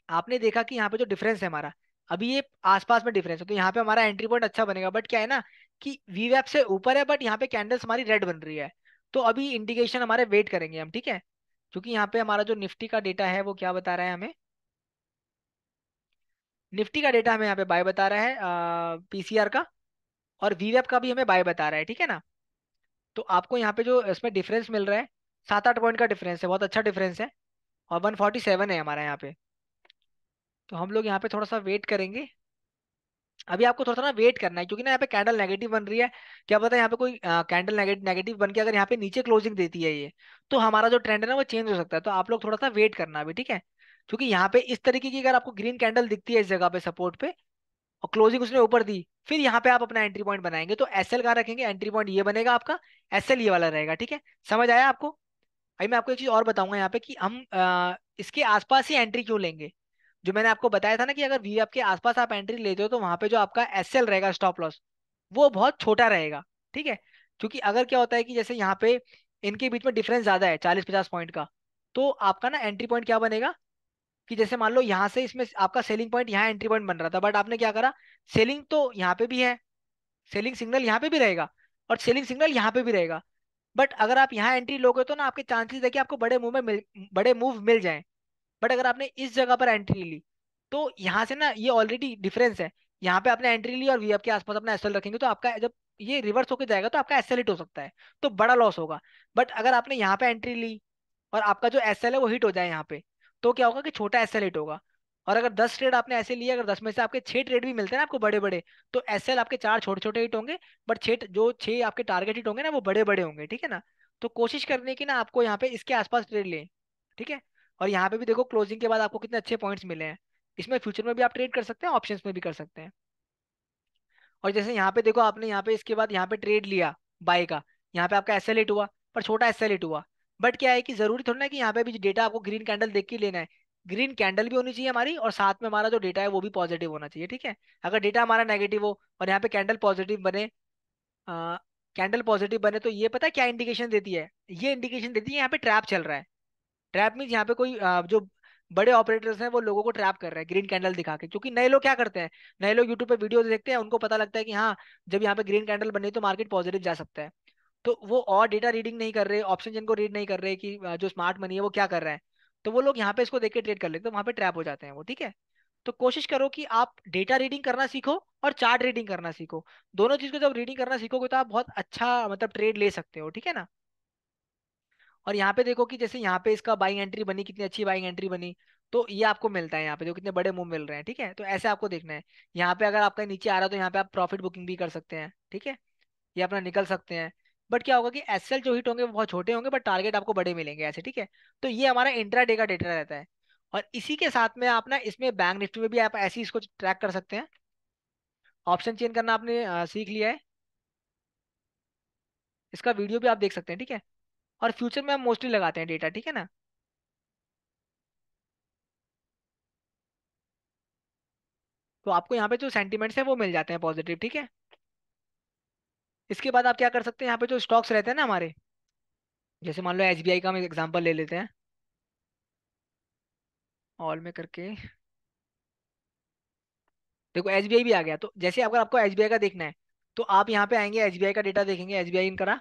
आपने देखा कि यहाँ पे जो डिफरेंस है हमारा, अभी ये आसपास में डिफरेंस है, तो यहाँ पे हमारा एंट्री पॉइंट अच्छा बनेगा, बट क्या है ना कि वीवैप से ऊपर है, बट यहाँ पे कैंडल्स हमारी रेड बन रही है। तो अभी इंडिकेशन हमारे वेट करेंगे हम, ठीक है, क्योंकि यहाँ पे हमारा जो निफ्टी का डेटा है वो क्या बता रहा है हमें। निफ्टी का डेटा हमें यहाँ पे बाय बता रहा है पीसीआर का, और वीवैप का भी हमें बाय बता रहा है, ठीक है ना। तो आपको यहाँ पे जो इसमें डिफरेंस मिल रहा है, 7-8 पॉइंट का डिफरेंस है, बहुत अच्छा डिफरेंस है। और 147 है हमारा यहाँ पे। तो हम लोग यहाँ पे थोड़ा सा वेट करेंगे। अभी आपको थोड़ा सा ना वेट करना है, क्योंकि ना यहाँ पे कैंडल नेगेटिव बन रही है। क्या पता है यहाँ पे कोई कैंडल नेगेटिव बन के अगर यहाँ पे नीचे क्लोजिंग देती है ये, तो हमारा जो ट्रेंड है ना वो चेंज हो सकता है। तो आप लोग थोड़ा सा वेट करना अभी, ठीक है। क्योंकि यहाँ पे इस तरीके की अगर आपको ग्रीन कैंडल दिखती है इस जगह पे सपोर्ट पे, और क्लोजिंग उसने ऊपर दी, फिर यहाँ पे आप अपना एंट्री पॉइंट बनाएंगे। तो एसएल कहाँ रखेंगे, एंट्री पॉइंट ये बनेगा आपका, एसएल ये वाला रहेगा, ठीक है। समझ आया आपको। अभी मैं आपको एक चीज और बताऊंगा यहाँ पे कि हम इसके आसपास ही एंट्री क्यों लेंगे। जो मैंने आपको बताया था ना कि अगर वी आपके आसपास आप एंट्री लेते हो तो वहां पे जो आपका एसएल रहेगा, स्टॉप लॉस, वो बहुत छोटा रहेगा, ठीक है। क्योंकि अगर क्या होता है कि जैसे यहाँ पे इनके बीच में डिफरेंस ज्यादा है 40-50 पॉइंट का, तो आपका ना एंट्री पॉइंट क्या बनेगा कि जैसे मान लो यहाँ से इसमें आपका सेलिंग पॉइंट यहाँ एंट्री पॉइंट बन रहा था, बट आपने क्या करा, सेलिंग तो यहाँ पे भी है, सेलिंग सिग्नल यहाँ पे भी रहेगा, और सेलिंग सिग्नल यहाँ पे भी रहेगा। बट अगर आप यहाँ एंट्री लोगे तो ना आपके चांसेस है कि आपको बड़े मूव मिल जाएं। बट अगर आपने इस जगह पर एंट्री ली, तो यहाँ से ना ये ऑलरेडी डिफरेंस है, यहाँ पे आपने एंट्री ली और वी के आसपास अपना एसएल रखेंगे, तो आपका जब ये रिवर्स होकर जाएगा तो आपका एसएल हिट हो सकता है, तो बड़ा लॉस होगा। बट अगर आपने यहाँ पे एंट्री ली और आपका जो एसएल है वो हिट हो जाए यहाँ पे, तो क्या होगा कि छोटा एसएल हिट होगा। और अगर 10 ट्रेड आपने ऐसे लिए, अगर 10 में से आपके 6 ट्रेड भी मिलते हैं ना आपको बड़े बड़े, तो एसएल आपके 4 छोटे छोटे हिट होंगे, बट 6 आपके टारगेट हिट होंगे ना वो बड़े बड़े होंगे, ठीक है ना। तो कोशिश करने की ना आपको यहाँ पे इसके आसपास ट्रेड लें, ठीक है। और यहाँ पे भी देखो क्लोजिंग के बाद आपको कितने अच्छे पॉइंट्स मिले हैं। इसमें फ्यूचर में भी आप ट्रेड कर सकते हैं, ऑप्शंस में भी कर सकते हैं। और जैसे यहाँ पे देखो आपने यहाँ पे इसके बाद यहाँ पे ट्रेड लिया बाय का, यहाँ पे आपका एसएल हिट हुआ, पर छोटा एसएल हिट हुआ। बट क्या है कि जरूरी थोड़ा ना कि यहाँ पे भी डेटा आपको ग्रीन कैंडल देख के लेना है। ग्रीन कैंडल भी होनी चाहिए हमारी, और साथ में हमारा जो डेटा है वो भी पॉजिटिव होना चाहिए, ठीक है। अगर डेटा हमारा नेगेटिव हो और यहाँ पे कैंडल पॉजिटिव बने, कैंडल पॉजिटिव बने, तो ये पता है क्या इंडिकेशन देती है, ये इंडिकेशन देती है यहाँ पे ट्रैप चल रहा है। ट्रैप मीन्स यहाँ पे कोई जो बड़े ऑपरेटर्स हैं वो लोगों को ट्रैप कर रहे हैं ग्रीन कैंडल दिखा के। क्योंकि नए लोग क्या करते हैं, नए लोग यूट्यूब पे वीडियो देखते हैं, उनको पता लगता है कि हाँ जब यहाँ पे ग्रीन कैंडल बनी तो मार्केट पॉजिटिव जा सकता है। तो वो और डेटा रीडिंग नहीं कर रहे, ऑप्शन जिनको रीड नहीं कर रहे कि जो स्मार्ट मनी है वो क्या कर रहा है, तो वो लोग यहाँ पे इसको देख के ट्रेड कर लेते हैं, तो वहाँ पे ट्रैप हो जाते हैं वो, ठीक है। तो कोशिश करो कि आप डेटा रीडिंग करना सीखो और चार्ट रीडिंग करना सीखो। दोनों चीज को जब रीडिंग करना सीखोगे तो आप बहुत अच्छा मतलब ट्रेड ले सकते हो, ठीक है ना। और यहाँ पे देखो कि जैसे यहाँ पे इसका बाइंग एंट्री बनी, कितनी अच्छी बाइंग एंट्री बनी। तो ये आपको मिलता है यहाँ पे जो कितने बड़े मूव मिल रहे हैं, ठीक है। तो ऐसे आपको देखना है। यहाँ पे अगर आपका नीचे आ रहा है तो यहाँ पे आप प्रॉफिट बुकिंग भी कर सकते हैं, ठीक है। ये अपना निकल सकते हैं। बट क्या होगा कि एसएल जो हिट होंगे वो बहुत छोटे होंगे, बट टारगेट आपको बड़े मिलेंगे ऐसे, ठीक है। तो ये हमारा इंट्रा डे का डेटा रहता है। और इसी के साथ में आप ना इसमें बैंक निफ्टी में भी आप ऐसे ही इसको ट्रैक कर सकते हैं। ऑप्शन चेंज करना आपने सीख लिया है, इसका वीडियो भी आप देख सकते हैं, ठीक है। और फ्यूचर में हम मोस्टली लगाते हैं डेटा, ठीक है ना। तो आपको यहाँ पे जो सेंटीमेंट्स है वो मिल जाते हैं पॉजिटिव, ठीक है। इसके बाद आप क्या कर सकते हैं, यहाँ पे जो स्टॉक्स रहते हैं ना हमारे, जैसे मान लो एसबीआई का हम एग्जांपल ले लेते हैं, ऑल में करके। देखो एसबीआई भी आ गया, तो जैसे अगर आपको एसबीआई का देखना है तो आप यहाँ पे आएंगे, एसबीआई का डेटा देखेंगे, एसबीआई इनका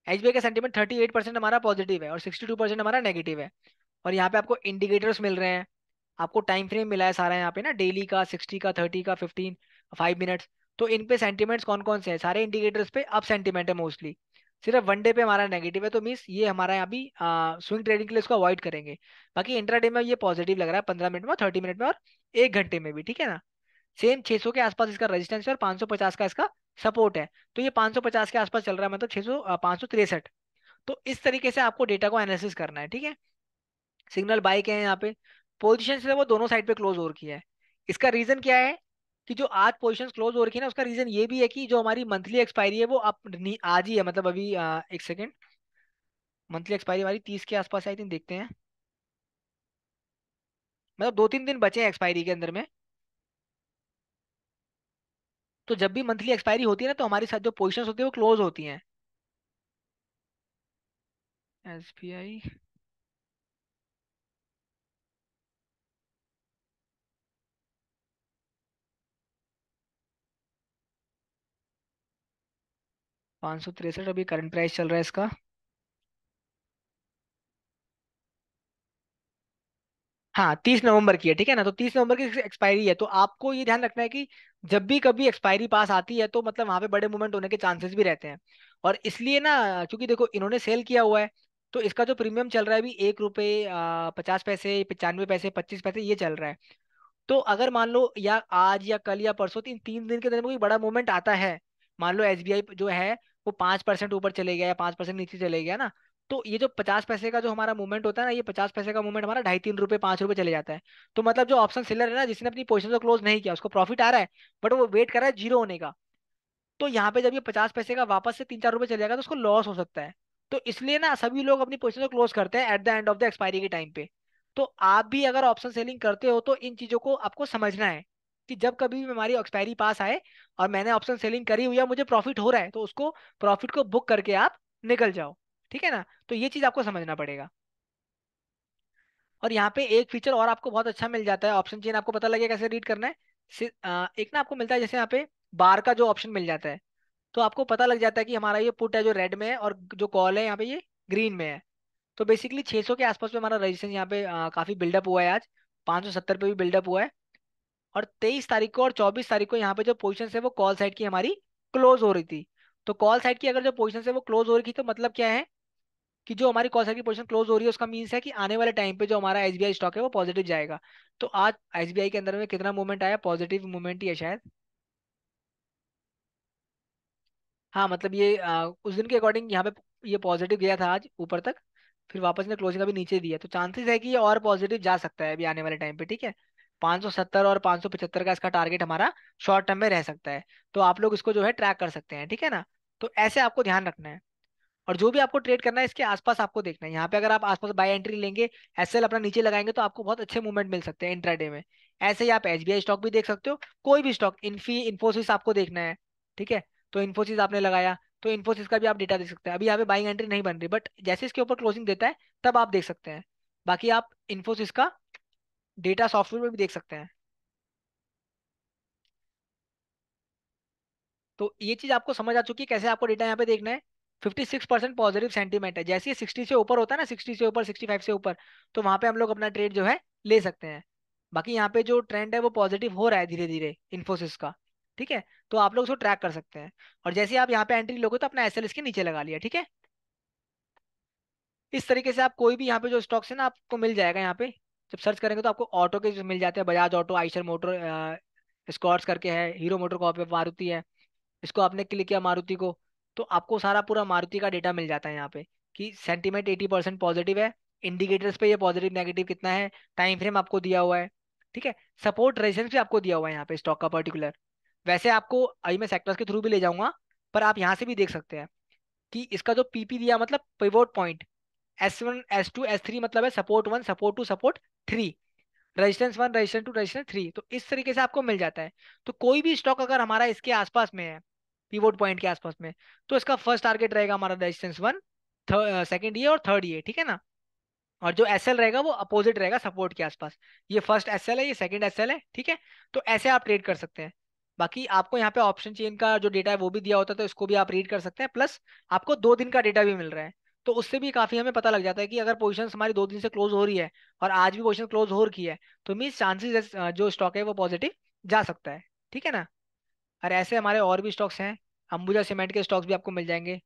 एसबीआई का सेंटीमेंट 38% हमारा पॉजिटिव है और 62% हमारा नेगेटिव है। और यहाँ पे आपको इंडिकेटर्स मिल रहे हैं, आपको टाइम फ्रेम मिला है सारा यहाँ पे ना, डेली का, 60 का, 30 का, 15, 5 मिनट्स। तो इन पे सेंटीमेंट्स कौन कौन से हैं, सारे इंडिकेटर्स पे अप सेंटीमेंट है मोस्टली। सिर्फ वन डे पे हमारा नेगेटिव है, तो मीन्स ये हमारा यहाँ भी स्विंग ट्रेडिंग के लिए इसको अवॉइड करेंगे। बाकी इंट्राडे में ये पॉजिटिव लग रहा है, 15 मिनट में और 30 मिनट में और 1 घंटे में भी, ठीक है ना। सेम 600 के आसपास इसका रेजिस्टेंस है और 550 का इसका सपोर्ट है। तो ये 550 के आसपास चल रहा है, मतलब 600 563। तो इस तरीके से आपको डेटा को एनालिसिस करना है, ठीक है। सिग्नल बाय के हैं यहाँ पे, पोजीशन से वो दोनों साइड पे क्लोज हो रखी है। इसका रीजन क्या है कि जो आज पोजीशन क्लोज हो रखी है ना, उसका रीजन ये भी है कि जो हमारी मंथली एक्सपायरी है वो आज ही है, मतलब अभी एक सेकेंड, मंथली एक्सपायरी हमारी 30 के आसपास आई थिंक, देखते हैं। मतलब 2-3 दिन बचे हैं एक्सपायरी के अंदर में। तो जब भी मंथली एक्सपायरी होती है ना तो हमारे साथ जो पोजीशंस होती है वो क्लोज होती हैं। एसबीआई 563 अभी करंट प्राइस चल रहा है इसका। हाँ 30 नवंबर की है, ठीक है ना, तो 30 नवंबर की एक्सपायरी है, तो आपको ये ध्यान रखना है कि जब भी कभी एक्सपायरी पास आती है तो मतलब वहां पे बड़े मूवमेंट होने के चांसेस भी रहते हैं। और इसलिए ना, क्योंकि देखो इन्होंने सेल किया हुआ है, तो इसका जो प्रीमियम चल रहा है अभी 1 रुपये 50 पैसे 95 पैसे 25 पैसे ये चल रहा है। तो अगर मान लो या आज या कल या परसों 3 दिन के अंदर में कोई बड़ा मूवमेंट आता है, मान लो एसबीआई जो है वो 5% ऊपर चले गया या 5% नीचे चले गया ना, तो ये जो 50 पैसे का जो हमारा मूवमेंट होता है ना, ये 50 पैसे का मूवमेंट हमारा 2.5 3 रुपए 5 रुपए चले जाता है। तो मतलब जो ऑप्शन सेलर है ना, जिसने अपनी पोजीशन को क्लोज नहीं किया, उसको प्रॉफिट आ रहा है, बट वो वेट कर रहा है जीरो होने का। तो यहाँ पे जब ये 50 पैसे का वापस से 3 4 रुपए चले जाएगा तो उसको लॉस हो सकता है। तो इसलिए ना सभी लोग अपनी पोजीशन को क्लोज करते हैं at the end of the expiry के टाइम पे। तो आप भी अगर ऑप्शन सेलिंग करते हो तो इन चीजों को आपको समझना है कि जब कभी भी हमारी एक्सपायरी पास आए और मैंने ऑप्शन सेलिंग करी हुई है, मुझे प्रॉफिट हो रहा है, तो उसको प्रॉफिट को बुक करके आप निकल जाओ। ठीक है ना, तो ये चीज आपको समझना पड़ेगा। और यहाँ पे एक फीचर और आपको बहुत अच्छा मिल जाता है, ऑप्शन चेन आपको पता लगेगा कैसे रीड करना है। एक ना आपको मिलता है जैसे यहाँ पे बार का जो ऑप्शन मिल जाता है, तो आपको पता लग जाता है कि हमारा ये पुट है जो रेड में है और जो कॉल है यहाँ पे ये ग्रीन में है। तो बेसिकली 600 के आसपास में हमारा रजिस्ट्रेशन यहाँ पे काफी बिल्डअप हुआ है आज। 570 पे भी बिल्डअप हुआ है। और 23 तारीख को और 24 तारीख को यहाँ पे जो पोजीशन है वो कॉल साइड की हमारी क्लोज हो रही थी। तो कॉल साइड की अगर जो पोजीशन है वो क्लोज हो रही थी, तो मतलब क्या है कि जो हमारी कॉल साइड की पोजीशन क्लोज हो रही है उसका मीन्स है कि आने वाले टाइम पे जो हमारा एसबीआई स्टॉक है वो पॉजिटिव जाएगा। तो आज एसबीआई के अंदर में कितना मूवमेंट आया, पॉजिटिव मूवमेंट ही है शायद। हाँ मतलब ये उस दिन के अकॉर्डिंग यहाँ पे ये पॉजिटिव गया था आज ऊपर तक, फिर वापस ने क्लोजिंग अभी नीचे दिया, तो चांसेस है कि ये और पॉजिटिव जा सकता है अभी आने वाले टाइम पे, ठीक है। 570 और 575 का इसका टारगेट हमारा शॉर्ट टर्म में रह सकता है। तो आप लोग इसको जो है ट्रैक कर सकते हैं, ठीक है ना। तो ऐसे आपको ध्यान रखना है। और जो भी आपको ट्रेड करना है इसके आसपास आपको देखना है, यहाँ पे अगर आप आसपास बाय एंट्री लेंगे, एसएल अपना नीचे लगाएंगे, तो आपको बहुत अच्छे मूवमेंट मिल सकते हैं इंट्राडे में। ऐसे ही आप एसबीआई स्टॉक भी देख सकते हो, कोई भी स्टॉक, इन्फोसिस आपको देखना है, ठीक है। तो इन्फोसिस आपने लगाया, तो इन्फोसिस का भी आप डेटा देख सकते हैं। अभी यहाँ पे बाइंग एंट्री नहीं बन रही, बट जैसे इसके ऊपर क्लोजिंग देता है तब आप देख सकते हैं। बाकी आप इन्फोसिस का डेटा सॉफ्टवेयर में भी देख सकते हैं। तो ये चीज आपको समझ आ चुकी है कैसे आपको डेटा यहाँ पे देखना है। 56% पॉजिटिव सेंटीमेंट है, जैसे ही 60 से ऊपर होता है ना, 60 से ऊपर 65 से ऊपर, तो वहां पे हम लोग अपना ट्रेड जो है ले सकते हैं। बाकी यहाँ पे जो ट्रेंड है वो पॉजिटिव हो रहा है धीरे धीरे इन्फोसिस का, ठीक है। तो आप लोग उसको ट्रैक कर सकते हैं। और जैसे ही आप यहाँ पे एंट्री लोगे तो अपना एसएल इसके नीचे लगा लिया, ठीक है। इस तरीके से आप कोई भी यहाँ पे जो स्टॉक्स है ना आपको मिल जाएगा यहाँ पे। जब सर्च करेंगे तो आपको ऑटो के जो मिल जाते हैं, Bajaj auto, Eicher motor, Escorts करके है, हीरो मोटर कॉप है, मारुति है। इसको आपने क्लिक किया मारुति को, तो आपको सारा पूरा मारुति का डेटा मिल जाता है यहाँ पे कि सेंटीमेंट 80% पॉजिटिव है। इंडिकेटर्स पे ये पॉजिटिव नेगेटिव कितना है, टाइम फ्रेम आपको दिया हुआ है, ठीक है। सपोर्ट रेजिस्टेंस भी आपको दिया हुआ है यहाँ पे स्टॉक का पर्टिकुलर। वैसे आपको अभी मैं सेक्टर्स के थ्रू भी ले जाऊंगा, पर आप यहाँ से भी देख सकते हैं कि इसका जो पीपी दिया मतलब pivot point, S1 S2 S3 मतलब है support 1 support 2 support 3, resistance 1 resistance 2 resistance 3। तो इस तरीके से आपको मिल जाता है। तो कोई भी स्टॉक अगर हमारा इसके आसपास में है, पीवोट पॉइंट के आसपास में, तो इसका फर्स्ट टारगेट रहेगा हमारा रेजिस्टेंस 1, सेकंड ये और थर्ड ये, ठीक है ना। और जो एसएल रहेगा वो अपोजिट रहेगा सपोर्ट के आसपास। ये फर्स्ट एसएल है, ये सेकंड एसएल है, ठीक है। तो ऐसे आप ट्रेड कर सकते हैं। बाकी आपको यहाँ पे ऑप्शन चेन का जो डेटा है वो भी दिया होता है, तो इसको भी आप रीड कर सकते हैं, प्लस आपको 2 दिन का डेटा भी मिल रहा है। तो उससे भी काफी हमें पता लग जाता है कि अगर पोजीशन हमारी 2 दिन से क्लोज हो रही है और आज भी पोजीशन क्लोज हो रखी है, तो मीन चांसेस जो स्टॉक है वो पॉजिटिव जा सकता है, ठीक है ना। और ऐसे हमारे और भी स्टॉक्स हैं, अंबुजा सीमेंट के स्टॉक्स भी आपको मिल जाएंगे।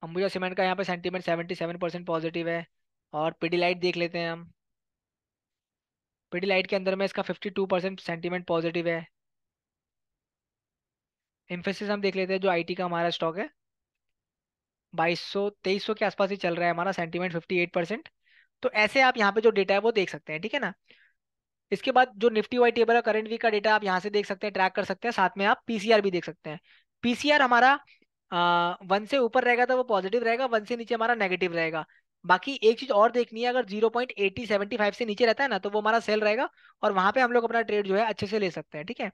अंबुजा सीमेंट का यहाँ पे सेंटीमेंट 77% पॉजिटिव है। और पिडिलाइट देख लेते हैं हम। पिडिलाइट के अंदर में इसका 52% सेंटीमेंट पॉजिटिव है। इन्फोसिस हम देख लेते हैं जो आईटी का हमारा स्टॉक है, 2200 2300 के आसपास ही चल रहा है हमारा सेंटीमेंट 58%। तो ऐसे आप यहाँ पे जो डेटा है वो देख सकते हैं, ठीक है ना। इसके बाद जो निफ्टी वाई टेबल है करंट वीक का डेटा आप यहाँ से देख सकते हैं, ट्रैक कर सकते हैं, साथ में आप पीसीआर भी देख सकते हैं। पीसीआर हमारा 1 से ऊपर रहेगा तो वो पॉजिटिव रहेगा, 1 से नीचे हमारा नेगेटिव रहेगा। बाकी एक चीज और देखनी है, अगर 0.8075 से नीचे रहता है ना तो वो हमारा सेल रहेगा, और वहां पे हम लोग अपना ट्रेड जो है अच्छे से ले सकते हैं, ठीक है।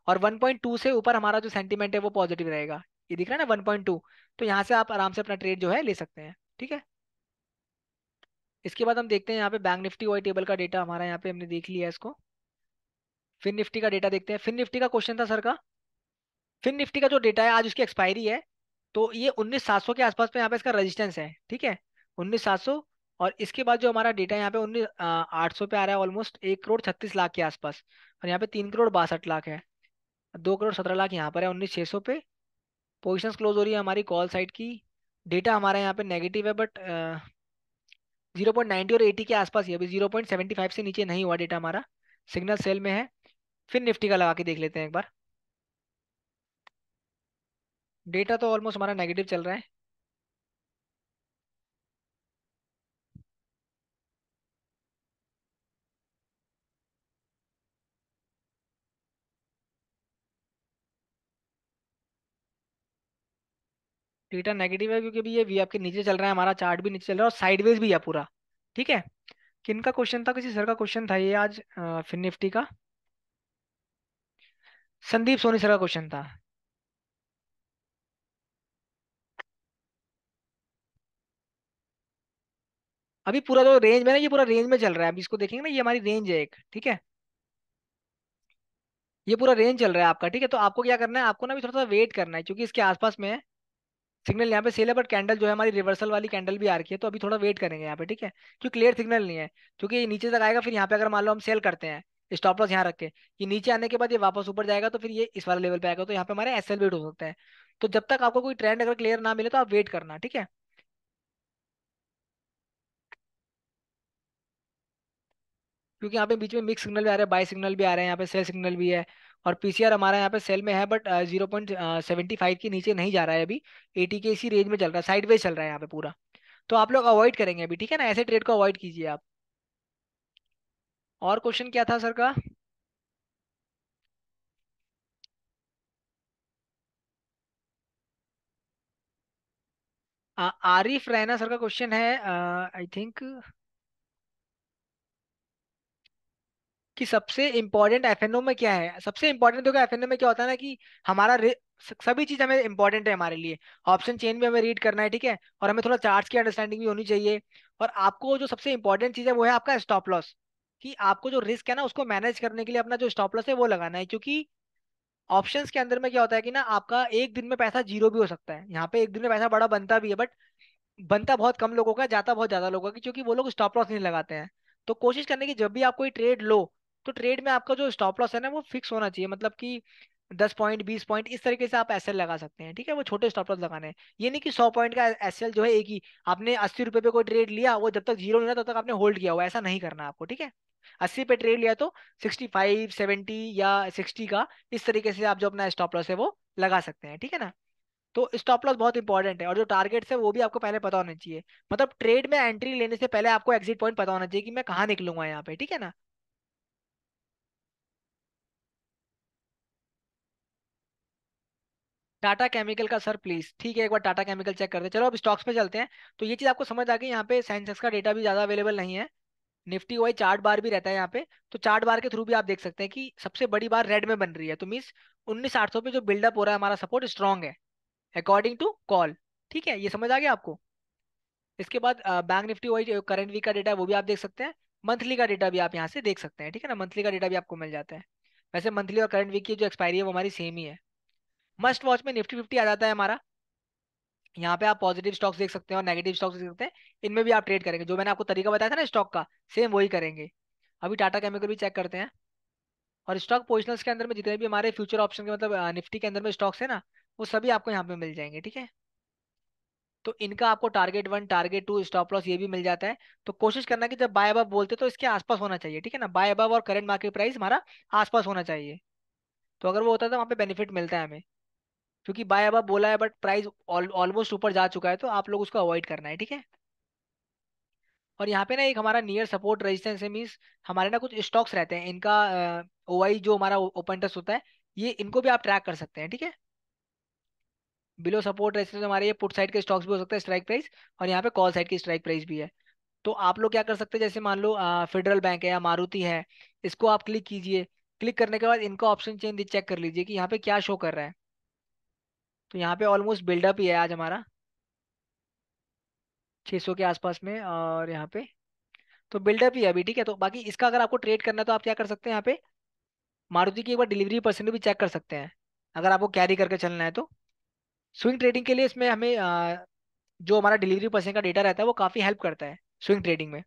और 1.2 से ऊपर हमारा जो सेंटीमेंट है वो पॉजिटिव रहेगा, ये दिख रहा है ना 1.2। तो यहाँ से आप आराम से अपना ट्रेड जो है ले सकते हैं, ठीक है। इसके बाद हम देखते हैं यहाँ पे बैंक निफ्टी वाई टेबल का डेटा हमारा यहाँ पे हमने देख लिया है इसको। फिन निफ्टी का डेटा देखते हैं। फिन निफ्टी का क्वेश्चन था सर का फिन निफ्टी का जो डेटा है आज उसकी एक्सपायरी है, तो ये 19,700 के आसपास में यहाँ पे इसका रेजिस्टेंस है, ठीक है, 19,700। और इसके बाद जो हमारा डेटा है यहाँ पे 19,800 पे आ रहा है, ऑलमोस्ट 1,36,00,000 के आसपास। और यहाँ पे 3,62,00,000 है, 2,17,00,000 यहाँ पर है 19,600 पे। पोजिशंस क्लोज हो रही है हमारी कॉल साइड की। डेटा हमारा यहाँ पे नेगेटिव है, बट 0.90 और 80 के आसपास ही है, अभी 0.75 से नीचे नहीं हुआ डेटा हमारा, सिग्नल सेल में है। फिर निफ्टी का लगा के देख लेते हैं एक बार। डेटा तो ऑलमोस्ट हमारा नेगेटिव चल रहा है। डेटा नेगेटिव है क्योंकि अभी ये वी आपके नीचे चल रहा है, हमारा चार्ट भी नीचे चल रहा है और साइडवेज भी है पूरा, ठीक है। किन का क्वेश्चन था, किसी सर का क्वेश्चन था ये आज फिर निफ्टी का, संदीप सोनी सर का क्वेश्चन था। अभी पूरा जो रेंज में ना, ये पूरा रेंज में चल रहा है, अभी इसको देखेंगे ना, ये हमारी रेंज है एक, ठीक है। ये पूरा रेंज चल रहा है आपका, ठीक है। तो आपको क्या करना है, आपको ना भी थोड़ा सा वेट करना है, क्योंकि इसके आसपास में है। सिग्नल यहाँ पे सेल है, बट कैंडल जो है हमारी रिवर्सल वाली कैंडल भी आ रखी है, तो अभी थोड़ा वेट करेंगे यहाँ पे, ठीक है। क्योंकि क्लियर सिग्नल नहीं है, क्योंकि ये नीचे तक आएगा, फिर यहाँ पे अगर मान लो हम सेल करते हैं स्टॉप लॉस यहाँ रख के, ये नीचे आने के बाद ये वापस ऊपर जाएगा, तो फिर ये इस वाले लेवल पे आएगा, तो यहाँ पे हमारे एसएल वेट हो सकता है। तो जब तक आपको कोई ट्रेंड अगर क्लियर ना मिले तो आप वेट करना, ठीक है। क्योंकि यहाँ पे बीच में मिक्स सिग्नल भी आ रहा है, बाय सिग्नल भी आ रहे हैं, यहाँ पे सेल सिग्नल भी है। और पीसीआर हमारा यहाँ पे सेल में है, बट 0.75 के नीचे नहीं जा रहा है अभी, 80 के इसी रेंज में चल रहा है, साइडवेज चल रहा है यहाँ पे पूरा। तो आप लोग अवॉइड करेंगे अभी, ठीक है ना, ऐसे ट्रेड को अवॉइड कीजिए आप। और क्वेश्चन क्या था सर का? आरिफ रैना सर का क्वेश्चन है, आई थिंक, कि सबसे इंपॉर्टेंट एफएनओ में क्या है। सबसे इंपॉर्टेंट देखो एफएनओ में क्या होता है ना, कि हमारा सभी चीज हमें इंपॉर्टेंट है हमारे लिए। ऑप्शन चेन भी हमें रीड करना है, ठीक है, और हमें थोड़ा चार्ट्स की अंडरस्टैंडिंग भी होनी चाहिए। और आपको जो सबसे इंपॉर्टेंट चीज है वो है आपका स्टॉप लॉस, कि आपको जो रिस्क है ना उसको मैनेज करने के लिए अपना जो स्टॉप लॉस है वो लगाना है। क्योंकि ऑप्शंस के अंदर में क्या होता है कि ना, आपका एक दिन में पैसा जीरो भी हो सकता है, यहाँ पे एक दिन में पैसा बड़ा बनता भी है, बट बनता बहुत कम लोगों का, जाता बहुत ज्यादा लोगों का, क्योंकि वो लोग स्टॉप लॉस नहीं लगाते हैं। तो कोशिश करने की, जब भी आप कोई ट्रेड लो, तो ट्रेड में आपका जो स्टॉप लॉस है ना वो फिक्स होना चाहिए, मतलब कि 10 पॉइंट 20 पॉइंट इस तरीके से आप एसएल लगा सकते हैं, ठीक है। वो छोटे स्टॉप लॉस लगाने हैं, ये नहीं कि 100 पॉइंट का एसएल जो है एक ही, आपने 80 रुपए पे कोई ट्रेड लिया, वो जब तक जीरो नहीं हुआ तब तक आपने होल्ड किया हुआ, ऐसा नहीं करना आपको, ठीक है। 80 पे ट्रेड लिया तो 65 70 या 60 का, इस तरीके से आप जो अपना स्टॉप लॉस है वो लगा सकते हैं, ठीक है ना। तो स्टॉप लॉस बहुत इंपॉर्टेंट है, और जो टारगेट्स है वो भी आपको पहले पता होना चाहिए। मतलब ट्रेड में एंट्री लेने से पहले आपको एग्जिट पॉइंट पता होना चाहिए कि मैं कहाँ निकलूंगा यहाँ पे, ठीक है ना। टाटा केमिकल का सर प्लीज, ठीक है, एक बार टाटा केमिकल चेक करते हैं। चलो अब स्टॉक्स पे चलते हैं। तो ये चीज आपको समझ आ गई, यहाँ पे सेंसेक्स का डेटा भी ज्यादा अवेलेबल नहीं है। निफ्टी वही चार्ट बार भी रहता है यहाँ पे, तो चार्ट बार के थ्रू भी आप देख सकते हैं कि सबसे बड़ी बार रेड में बन रही है, तो मीन्स 19,800 पे जो बिल्डअप हो रहा है हमारा सपोर्ट स्ट्रॉन्ग है, अकॉर्डिंग टू कॉल, ठीक है, ये समझ आ गया आपको। इसके बाद बैंक निफ्टी वही करंट वीक का डेटा है वो भी आप देख सकते हैं। मंथली का डेटा भी आप यहाँ से देख सकते हैं, ठीक है ना, मंथली का डेटा भी आपको मिल जाता है। वैसे मंथली और करंट वीक की जो एक्सपायरी है वो हमारी सेम ही है। मस्ट वॉच में निफ्टी 50 आ जाता है हमारा। यहाँ पे आप पॉजिटिव स्टॉक्स देख सकते हैं और नेगेटिव स्टॉक्स देख सकते हैं, इनमें भी आप ट्रेड करेंगे, जो मैंने आपको तरीका बताया था ना स्टॉक का, सेम वही करेंगे। अभी टाटा केमिकल भी चेक करते हैं। और स्टॉक पोजिशनल्स के अंदर में जितने भी हमारे फ्यूचर ऑप्शन के, मतलब निफ्टी के अंदर में स्टॉक्स है ना, वो सभी आपको यहाँ पे मिल जाएंगे, ठीक है। तो इनका आपको target one target two stop loss ये भी मिल जाता है। तो कोशिश करना कि जब बाय अबव बोलते तो इसके आसपास होना चाहिए, ठीक है ना, बाय अबव और करंट मार्केट प्राइस हमारा आसपास होना चाहिए। तो अगर वो होता है तो वहाँ पे बेनिफिट मिलता है हमें। क्योंकि बाय अबव बोला है बट प्राइस ऑलमोस्ट ऊपर जा चुका है, तो आप लोग उसको अवॉइड करना है, ठीक है। और यहाँ पे ना एक हमारा नियर सपोर्ट रेजिस्टेंस है, मीन्स हमारे ना कुछ स्टॉक्स रहते हैं इनका, ओआई जो हमारा ओपन इंटरेस्ट होता है, ये इनको भी आप ट्रैक कर सकते हैं, ठीक है। बिलो सपोर्ट रेजिस्टेंस हमारे ये पुट साइड के स्टॉक्स भी हो सकते हैं, स्ट्राइक प्राइस, और यहाँ पे कॉल साइड की स्ट्राइक प्राइस भी है। तो आप लोग क्या कर सकते हैं, जैसे मान लो फेडरल बैंक है या मारुति है, इसको आप क्लिक कीजिए। क्लिक करने के बाद इनका ऑप्शन चेंज चेक कर लीजिए कि यहाँ पे क्या शो कर रहा है। तो यहाँ पे ऑलमोस्ट बिल्डअप ही है आज हमारा 600 के आसपास में, और यहाँ पे तो बिल्डअप ही है अभी, ठीक है। तो बाकी इसका अगर आपको ट्रेड करना है तो आप क्या कर सकते हैं, यहाँ पे मारुति की एक बार डिलीवरी परसेंट भी चेक कर सकते हैं। अगर आपको कैरी करके चलना है तो। स्विंग ट्रेडिंग के लिए इसमें हमें जो हमारा डिलीवरी पर्सन का डेटा रहता है वो काफ़ी हेल्प करता है स्विंग ट्रेडिंग में।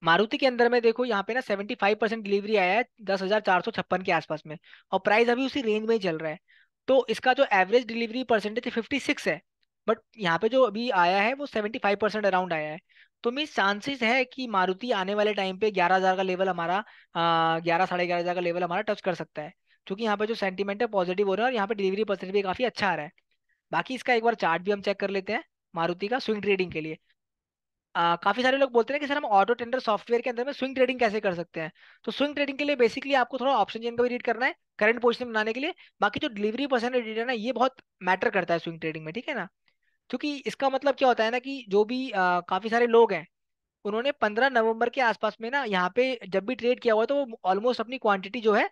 मारुति के अंदर में देखो यहाँ पे ना 75% डिलीवरी आया है 10,456 के आसपास में। और प्राइस अभी उसी रेंज में ही चल रहा है। तो इसका जो एवरेज डिलीवरी परसेंटेज 56 है। बट यहाँ पे जो अभी आया है वो 75% अराउंड आया है। तो मीन चांसेस है कि मारुति आने वाले टाइम पे 11,000 का लेवल हमारा 11 साढ़े 11,000 का लेवल हमारा टच कर सकता है। क्योंकि यहाँ पे जो सेंटीमेंट है पॉजिटिव हो रहा है और यहाँ पे डिलीवरी परसेंट भी काफी अच्छा आ रहा है। बाकी इसका एक बार चार्ट भी हम चेक कर लेते हैं मारुति का स्विंग ट्रेडिंग के लिए। काफी सारे लोग बोलते हैं कि सर हम ऑटो टेंडर सॉफ्टवेयर के अंदर में स्विंग ट्रेडिंग कैसे कर सकते हैं। तो स्विंग ट्रेडिंग के लिए बेसिकली आपको थोड़ा ऑप्शन चेन का भी रीड करना है करंट पोजीशन बनाने के लिए। बाकी जो डिलीवरी परसेंटेज है ना ये बहुत मैटर करता है स्विंग ट्रेडिंग में, ठीक है ना। क्योंकि इसका मतलब क्या होता है ना कि जो भी काफी सारे लोग हैं उन्होंने 15 नवंबर के आसपास में ना यहाँ पे जब भी ट्रेड किया हुआ है तो वो ऑलमोस्ट अपनी क्वांटिटी जो है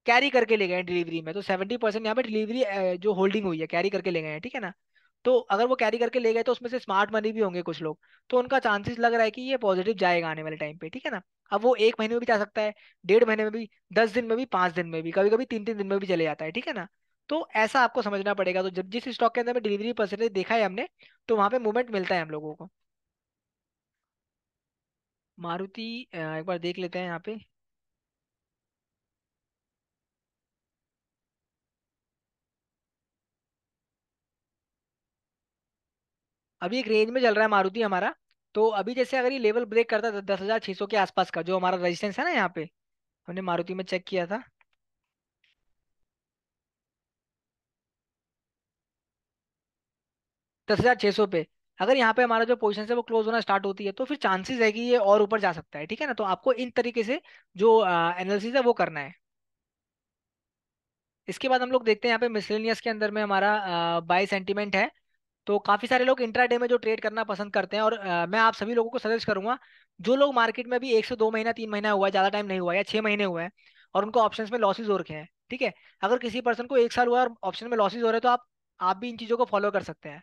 कैरी करके ले गए हैं डिलीवरी में। तो 70% यहाँ पे डिलीवरी जो होल्डिंग हुई है कैरी करके ले गए हैं, ठीक है ना। तो अगर वो कैरी करके ले गए तो उसमें से स्मार्ट मनी भी होंगे कुछ लोग। तो उनका चांसेस लग रहा है कि ये पॉजिटिव जाएगा आने वाले टाइम पे, ठीक है ना। अब वो 1 महीने में भी जा सकता है, 1.5 महीने में भी, 10 दिन में भी, 5 दिन में भी, कभी कभी 3-3 दिन में भी चले जाता है, ठीक है ना। तो ऐसा आपको समझना पड़ेगा। तो जब जिस स्टॉक के अंदर में डिलीवरी परसेंटेज देखा है हमने तो वहां पे मूवमेंट मिलता है हम लोगों को। मारुति एक बार देख लेते हैं यहाँ पे। अभी एक रेंज में चल रहा है मारुति हमारा। तो अभी जैसे अगर ये लेवल ब्रेक करता है 10,600 के आसपास का जो हमारा रेजिस्टेंस है ना यहाँ पे, हमने मारुति में चेक किया था। 10,600 पे अगर यहाँ पे हमारा जो पोजीशन है वो क्लोज होना स्टार्ट होती है तो फिर चांसेस है कि ये और ऊपर जा सकता है, ठीक है ना। तो आपको इन तरीके से जो एनालिसिस है वो करना है। इसके बाद हम लोग देखते हैं यहाँ पे मिसलेनियस के अंदर में हमारा बाय सेंटीमेंट है। तो काफी सारे लोग इंट्राडे में जो ट्रेड करना पसंद करते हैं और मैं आप सभी लोगों को सजेस्ट करूंगा जो लोग मार्केट में भी 1 से 2 महीना 3 महीना हुआ है, ज्यादा टाइम नहीं हुआ है, या 6 महीने हुए हैं और उनको ऑप्शंस में लॉसेज हो रखे हैं, ठीक है। अगर किसी पर्सन को 1 साल हुआ है और ऑप्शन में लॉसेज हो रहे हैं तो आप भी इन चीजों को फॉलो कर सकते हैं।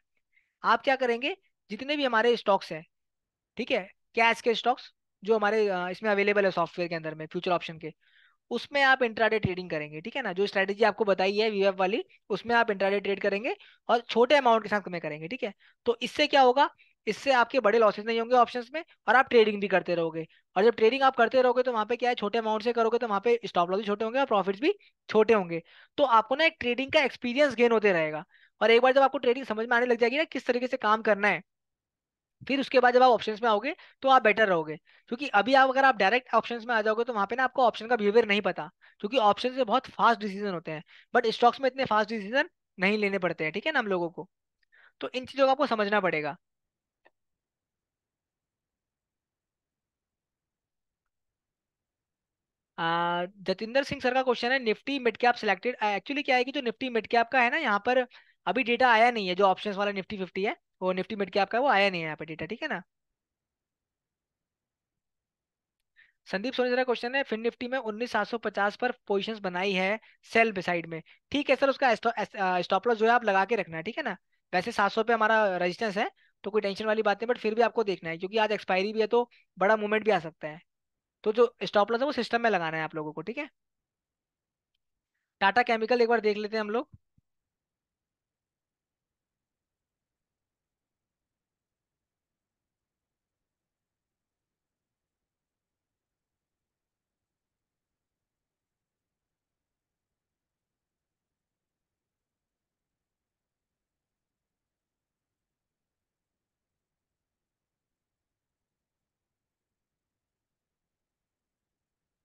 आप क्या करेंगे, जितने भी हमारे स्टॉक्स हैं, ठीक है, कैश के स्टॉक्स जो हमारे इसमें अवेलेबल है सॉफ्टवेयर के अंदर में फ्यूचर ऑप्शन के, उसमें आप इंट्राडे ट्रेडिंग करेंगे, ठीक है ना। जो स्ट्रेटेजी आपको बताई है वीएफ वाली उसमें आप इंट्राडे ट्रेड करेंगे और छोटे अमाउंट के साथ में करेंगे, ठीक है। तो इससे क्या होगा, इससे आपके बड़े लॉसेस नहीं होंगे ऑप्शंस में और आप ट्रेडिंग भी करते रहोगे। और जब ट्रेडिंग आप करते रहोगे तो वहां पे क्या है, छोटे अमाउंट से करोगे तो वहां पे स्टॉप लॉस भी छोटे होंगे और प्रॉफिट्स भी छोटे होंगे। तो आपको ना एक ट्रेडिंग का एक्सपीरियंस गेन होते रहेगा। और एक बार जब आपको ट्रेडिंग समझ में आने लग जाएगी ना किस तरीके से काम करना है, फिर उसके बाद जब आप ऑप्शंस में आओगे तो आप बेटर रहोगे। क्योंकि अभी आप अगर आप डायरेक्ट ऑप्शंस में आ जाओगे तो वहां पे ना आपको ऑप्शन का बिहेवियर नहीं पता। क्योंकि ऑप्शन से बहुत फास्ट डिसीजन होते हैं बट स्टॉक्स में इतने फास्ट डिसीजन नहीं लेने पड़ते हैं, ठीक है ना हम लोगों को। तो इन चीजों को आपको समझना पड़ेगा। जतिंदर सिंह सर का क्वेश्चन है Nifty mid cap selected. Actually क्या है कि जो निफ्टी मिड कैप का है ना यहाँ पर अभी डेटा आया नहीं है। जो ऑप्शंस वाला निफ्टी 50 है वो निफ्टी मिड कैप का है, वो आया नहीं है यहाँ पे डेटा, ठीक है ना। संदीप सोनी का क्वेश्चन है फिन निफ्टी में 19,750 पर पोजीशंस बनाई है सेल साइड में। ठीक है सर, उसका स्टॉप लॉस जो है आप लगा के रखना है, ठीक है ना। वैसे 700 पे हमारा रेजिस्टेंस है तो कोई टेंशन वाली बात नहीं, बट फिर भी आपको देखना है क्योंकि आज एक्सपायरी भी है तो बड़ा मूवमेंट भी आ सकता है। तो जो स्टॉप लॉस है वो सिस्टम में लगाना है आप लोगों को, ठीक है। टाटा केमिकल एक बार देख लेते हैं हम लोग।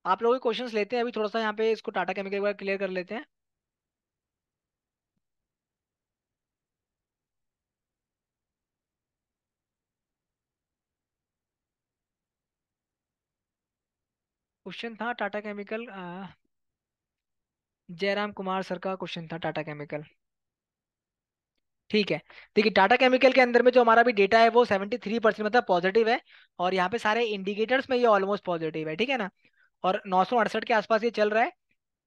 आप लोगों के क्वेश्चंस लेते हैं अभी, थोड़ा सा यहाँ पे इसको टाटा केमिकल एक बार क्लियर कर लेते हैं। क्वेश्चन था टाटा केमिकल, जयराम कुमार सर का क्वेश्चन था टाटा केमिकल। ठीक है। देखिए टाटा केमिकल के अंदर में जो हमारा भी डेटा है वो 73% मतलब पॉजिटिव है। और यहाँ पे सारे इंडिकेटर्स में ये ऑलमोस्ट पॉजिटिव है, ठीक है ना। और 968 के आसपास ये चल रहा है।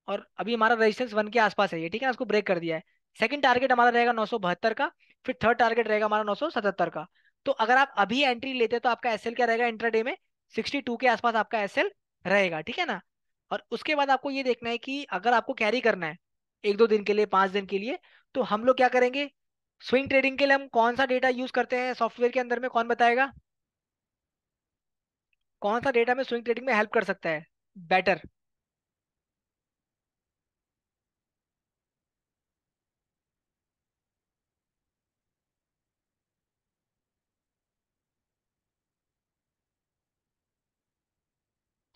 और अभी हमारा रेजिस्टेंस 1 के आसपास है ये, ठीक है ना, उसको ब्रेक कर दिया है। सेकंड टारगेट हमारा रहेगा 972 का। फिर थर्ड टारगेट रहेगा हमारा 977 का। तो अगर आप अभी एंट्री लेते हैं तो आपका एसएल क्या रहेगा इंट्राडे में, 62 के आसपास आपका एसएल रहेगा, ठीक है ना। और उसके बाद आपको ये देखना है कि अगर आपको कैरी करना है 1-2 दिन के लिए, 5 दिन के लिए, तो हम लोग क्या करेंगे, स्विंग ट्रेडिंग के लिए हम कौन सा डेटा यूज करते हैं सॉफ्टवेयर के अंदर में, कौन बताएगा? कौन सा डेटा में स्विंग ट्रेडिंग में हेल्प कर सकता है बेटर?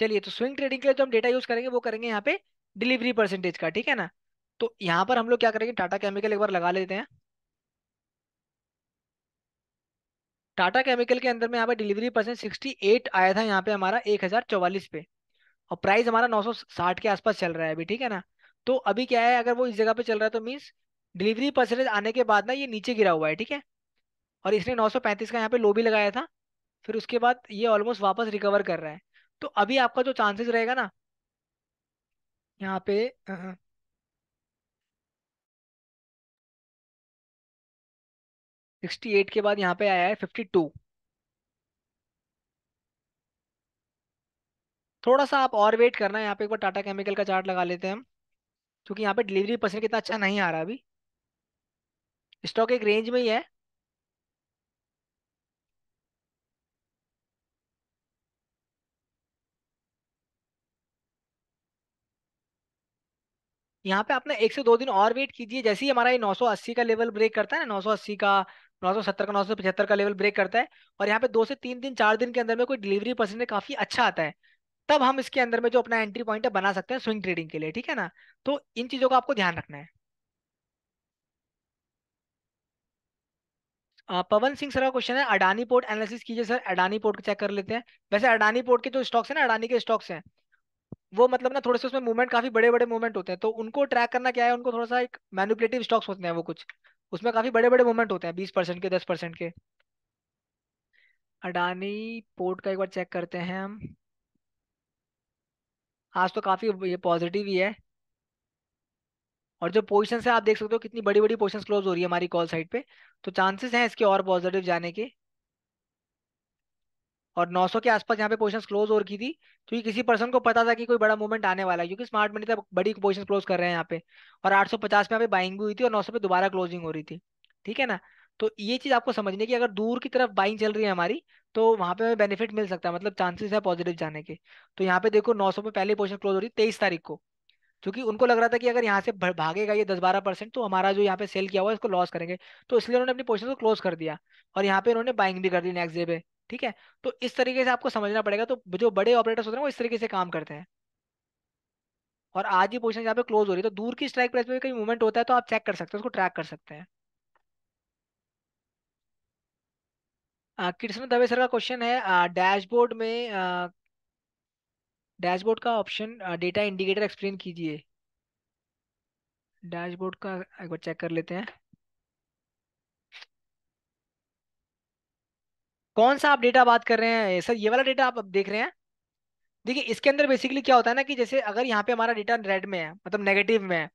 चलिए, तो स्विंग ट्रेडिंग के लिए जो हम डेटा यूज करेंगे वो करेंगे यहाँ पे डिलीवरी परसेंटेज का, ठीक है ना। तो यहाँ पर हम लोग क्या करेंगे, टाटा केमिकल एक बार लगा लेते हैं। टाटा केमिकल के अंदर में यहाँ पे डिलीवरी परसेंट 68 आया था यहाँ पे हमारा 1044 पे। और प्राइस हमारा 960 के आसपास चल रहा है अभी, ठीक है ना। तो अभी क्या है, अगर वो इस जगह पे चल रहा है तो मीन्स डिलीवरी परसेंटेज आने के बाद ना ये नीचे गिरा हुआ है, ठीक है। और इसने 935 का यहाँ पे लो भी लगाया था। फिर उसके बाद ये ऑलमोस्ट वापस रिकवर कर रहा है। तो अभी आपका जो चांसेस रहेगा ना यहाँ पे, 68 के बाद यहाँ पे आया है 52। थोड़ा सा आप और वेट करना है, यहाँ पे एक बार टाटा केमिकल का चार्ट लगा लेते हैं हम। क्योंकि यहाँ पे डिलीवरी परसेंट कितना अच्छा नहीं आ रहा अभी। स्टॉक एक रेंज में ही है। यहाँ पे आपने 1 से 2 दिन और वेट कीजिए, जैसे ही हमारा ये 980 का लेवल ब्रेक करता है ना, 980 का, 970 का, 975 का लेवल ब्रेक करता है, और यहाँ पे 2 से 3 दिन, 4 दिन के अंदर में कोई डिलीवरी परसेंट काफी अच्छा आता है, तब हम इसके अंदर में जो अपना एंट्री पॉइंट है बना सकते हैं स्विंग ट्रेडिंग के लिए, ठीक है ना। तो इन चीजों का आपको ध्यान रखना है। पवन सिंह सर का क्वेश्चन है, अडानी पोर्ट एनालिसिस कीजिए सर। अडानी पोर्ट को चेक कर लेते हैं। वैसे अडानी पोर्ट के जो स्टॉक्स है ना, अडानी के स्टॉक्स हैं, वो मतलब ना थोड़े से उसमें मूवमेंट, काफी बड़े बड़े मूवमेंट होते हैं, तो उनको ट्रैक करना क्या है, उनको थोड़ा सा एक मैनिपुलेटिव स्टॉक्स होते हैं वो कुछ, उसमें काफी बड़े बड़े मूवमेंट होते हैं, 20% के, 10% के। अडानी पोर्ट का एक बार चेक करते हैं हम। आज तो काफी ये पॉजिटिव ही है। और जो पोजीशन है आप देख सकते हो कितनी बड़ी बड़ी पोजीशन क्लोज हो रही है हमारी कॉल साइड पे। तो चांसेस हैं इसके और पॉजिटिव जाने के। और 900 के आसपास यहाँ पे पोजीशंस क्लोज हो रखी थी, क्योंकि किसी पर्सन को पता था कि कोई बड़ा मूवमेंट आने वाला है, क्योंकि स्मार्ट मनी तब बड़ी पोजीशन क्लोज कर रहे हैं यहाँ पे। और 850 पे यहाँ पे बाइंग भी हुई थी, और 900 पे दोबारा क्लोजिंग हो रही थी, ठीक है ना। तो ये चीज आपको समझनी है कि अगर दूर की तरफ बाइंग चल रही है हमारी, तो वहां पे हमें बेनिफिट मिल सकता है, मतलब चांसेस है पॉजिटिव जाने के। तो यहाँ पे देखो 900 पे पहली पोजीशन क्लोज हो रही 23 तारीख को, क्योंकि उनको लग रहा था कि अगर यहाँ से भागेगा ये 10-12% तो हमारा जो यहाँ पे सेल किया हुआ है इसको लॉस करेंगे। तो इसलिए उन्होंने अपनी पोजीशन को क्लोज कर दिया, और यहाँ पे उन्होंने बाइंग भी कर दी नेक्स्ट डे पे, ठीक है। तो इस तरीके से आपको समझना पड़ेगा। तो जो बड़े ऑपरेटर्स होते हैं वो इस तरीके से काम करते हैं। और आज ये पोजीशन यहाँ पे क्लोज हो रही है, तो दूर की स्ट्राइक प्राइस पे भी कहीं मूवमेंट होता है तो आप चेक कर सकते हैं, उसको ट्रैक कर सकते हैं। कृष्ण दवे सर का क्वेश्चन है, डैशबोर्ड में, डैशबोर्ड का ऑप्शन डेटा इंडिकेटर एक्सप्लेन कीजिए। डैशबोर्ड का एक बार चेक कर लेते हैं। कौन सा आप डेटा बात कर रहे हैं सर, ये वाला डेटा आप अब देख रहे हैं? देखिए, इसके अंदर बेसिकली क्या होता है ना, कि जैसे अगर यहाँ पे हमारा डेटा रेड में है, मतलब नेगेटिव में है,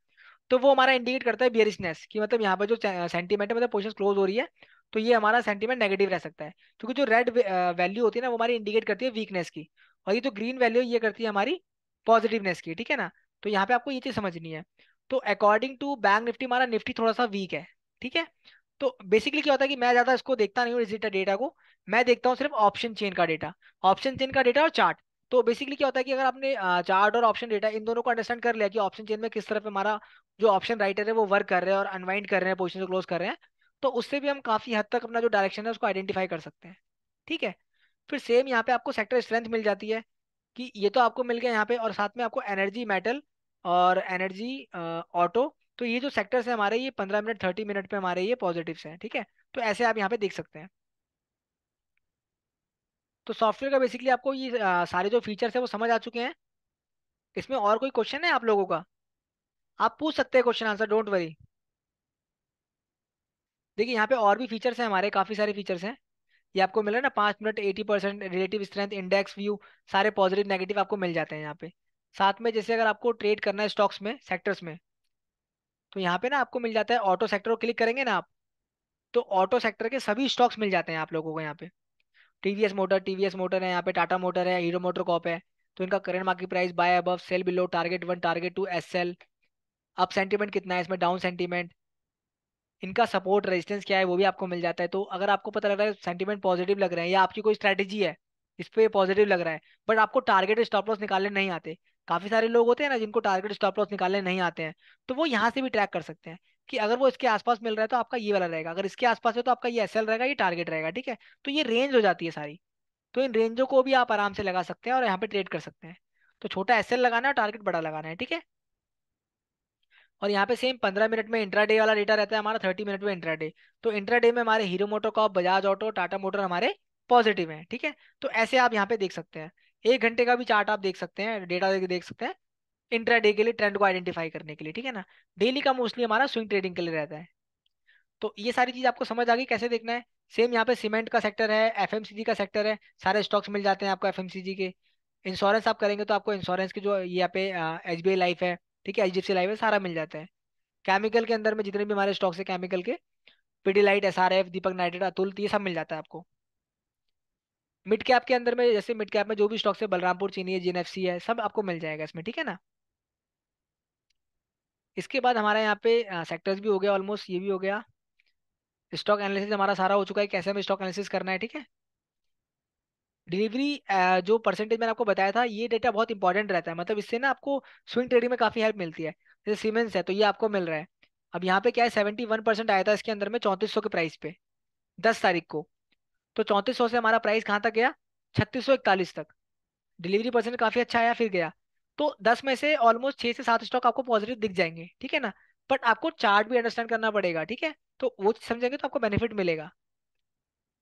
तो वो हमारा इंडिकेट करता है बियरिशनेस, कि मतलब यहाँ पे जो सेंटीमेंट है, मतलब पोजीशन क्लोज हो रही है, तो ये हमारा सेंटीमेंट नेगेटिव रह सकता है। क्योंकि जो रेड वैल्यू होती है ना, वो हमारी इंडिकेट करती है वीकनेस की। और ये जो ग्रीन वैल्यू ये करती है हमारी पॉजिटिवनेस की, ठीक है ना। तो यहाँ पे आपको ये चीज समझनी है। तो अकॉर्डिंग टू बैंक निफ्टी हमारा निफ्टी थोड़ा सा वीक है, ठीक है। तो बेसिकली क्या होता है कि मैं ज्यादा इसको देखता नहीं हूँ इस डेटा को। मैं देखता हूँ सिर्फ ऑप्शन चेन का डेटा, ऑप्शन चेन का डेटा और चार्ट। तो बेसिकली क्या होता है कि अगर आपने चार्ट और ऑप्शन डेटा इन दोनों को अंडरस्टैंड कर लिया कि ऑप्शन चेन में किस तरफ हमारा जो ऑप्शन राइटर है वो वर्क कर रहे हैं और अनवाइंड कर रहे हैं, पोजीशन को क्लोज कर रहे हैं, तो उससे भी हम काफी हद तक अपना जो डायरेक्शन है उसको आइडेंटिफाई कर सकते हैं, ठीक है। फिर सेम यहाँ पे आपको सेक्टर स्ट्रेंथ मिल जाती है, कि ये तो आपको मिल गया यहाँ पे, और साथ में आपको एनर्जी मेटल और एनर्जी ऑटो। तो ये जो सेक्टर्स है हमारे, ये 15 मिनट 30 मिनट पे हमारे ये पॉजिटिव्स हैं, ठीक है। तो ऐसे आप यहाँ पे देख सकते हैं। तो सॉफ्टवेयर का बेसिकली आपको ये सारे जो फीचर्स है वो समझ आ चुके हैं। इसमें और कोई क्वेश्चन है आप लोगों का? आप पूछ सकते हैं क्वेश्चन आंसर, डोंट वरी। देखिए, यहाँ पे और भी फीचर्स हैं हमारे, काफी सारे फीचर्स हैं। ये आपको मिला ना, 5 minute 80% relative strength index view, सारे पॉजिटिव नेगेटिव आपको मिल जाते हैं यहाँ पे। साथ में जैसे अगर आपको ट्रेड करना है स्टॉक्स में, सेक्टर्स में, तो यहाँ पे ना आपको मिल जाता है ऑटो सेक्टर को क्लिक करेंगे ना आप, तो ऑटो सेक्टर के सभी स्टॉक्स मिल जाते हैं आप लोगों को यहाँ पे। टीवीएस मोटर है यहाँ पे, टाटा मोटर है, हीरो मोटर कॉप है। तो इनका current market price, buy above, sell below, target one, target two, S sell, up sentiment कितना है इसमें, डाउन सेंटीमेंट, इनका सपोर्ट रेजिस्टेंस क्या है वो भी आपको मिल जाता है। तो अगर आपको पता लग रहा है सेंटीमेंट पॉजिटिव लग रहे हैं या आपकी कोई स्ट्रैटेजी है इस पे पॉजिटिव लग रहा है, बट आपको टारगेट स्टॉप लॉस निकालने नहीं आते, काफी सारे लोग होते हैं ना जिनको टारगेट स्टॉप लॉस निकालने नहीं आते हैं, तो वो यहाँ से भी ट्रैक कर सकते हैं कि अगर वो इसके आसपास मिल रहा है तो आपका ये वाला रहेगा, अगर इसके आसपास है तो आपका ये एसएल रहेगा, ये टारगेट रहेगा, ठीक है। तो ये रेंज हो जाती है सारी। तो इन रेंजों को भी आप आराम से लगा सकते हैं और यहाँ पे ट्रेड कर सकते हैं। तो छोटा एसएल लगाना है और टारगेट बड़ा लगाना है, ठीक है। और यहाँ पे सेम 15 मिनट में इंट्राडे वाला डेटा रहता है हमारा, 30 मिनट में इंट्राडे। तो इंट्राडे में हमारे hero MotoCorp, Bajaj auto, Tata motor हमारे पॉजिटिव हैं, ठीक है। तो ऐसे आप यहाँ पे देख सकते हैं। 1 घंटे का भी चार्ट आप देख सकते हैं, डेटा देख सकते हैं इंट्राडे के लिए, ट्रेंड को आइडेंटिफाई करने के लिए, ठीक है ना। डेली का मोस्टली हमारा स्विंग ट्रेडिंग के लिए रहता है। तो ये सारी चीज आपको समझ आ गई कैसे देखना है। सेम यहाँ पे सीमेंट का सेक्टर है, एफएमसीजी का सेक्टर है, सारे स्टॉक्स मिल जाते हैं आपको एफएमसीजी के। इंश्योरेंस आप करेंगे तो आपको इंश्योरेंस के जो यहाँ पे एसबीआई लाइफ है, ठीक है, एचडीएफसी लाइफ है, सारा मिल जाता है। केमिकल के अंदर में जितने भी हमारे स्टॉक्स है केमिकल के, पिडिलाइट, एसआरएफ, दीपक नाइट्रेट, अतुल, तो ये सब मिल जाता है आपको। मिड कैप के अंदर में, जैसे मिड कैप में जो भी स्टॉक्स है, बलरामपुर चीनी है, जीएनएफसी है, सब आपको मिल जाएगा इसमें, ठीक है ना। इसके बाद हमारा यहाँ पे सेक्टर्स भी हो गया ऑलमोस्ट, ये भी हो गया। स्टॉक एनालिसिस हमारा सारा हो चुका है, कैसे हमें स्टॉक एनालिसिस करना है, ठीक है। डिलीवरी जो परसेंटेज मैंने आपको बताया था, ये डेटा बहुत इंपॉर्टेंट रहता है, मतलब इससे ना आपको स्विंग ट्रेडिंग में काफी हेल्प मिलती है। जैसे सीमेंस है तो ये आपको मिल रहा है। अब यहाँ पे क्या है, 71% आया था इसके अंदर में 3400 के प्राइस पे 10 तारीख को। तो 3400 से हमारा प्राइस कहाँ तक गया, 3641 तक। डिलीवरी परसेंट काफी अच्छा आया, फिर गया। तो 10 में से ऑलमोस्ट 6 से 7 स्टॉक आपको पॉजिटिव दिख जाएंगे, ठीक है ना। बट आपको चार्ट भी अंडरस्टैंड करना पड़ेगा, ठीक है। तो वो समझेंगे तो आपको बेनिफिट मिलेगा।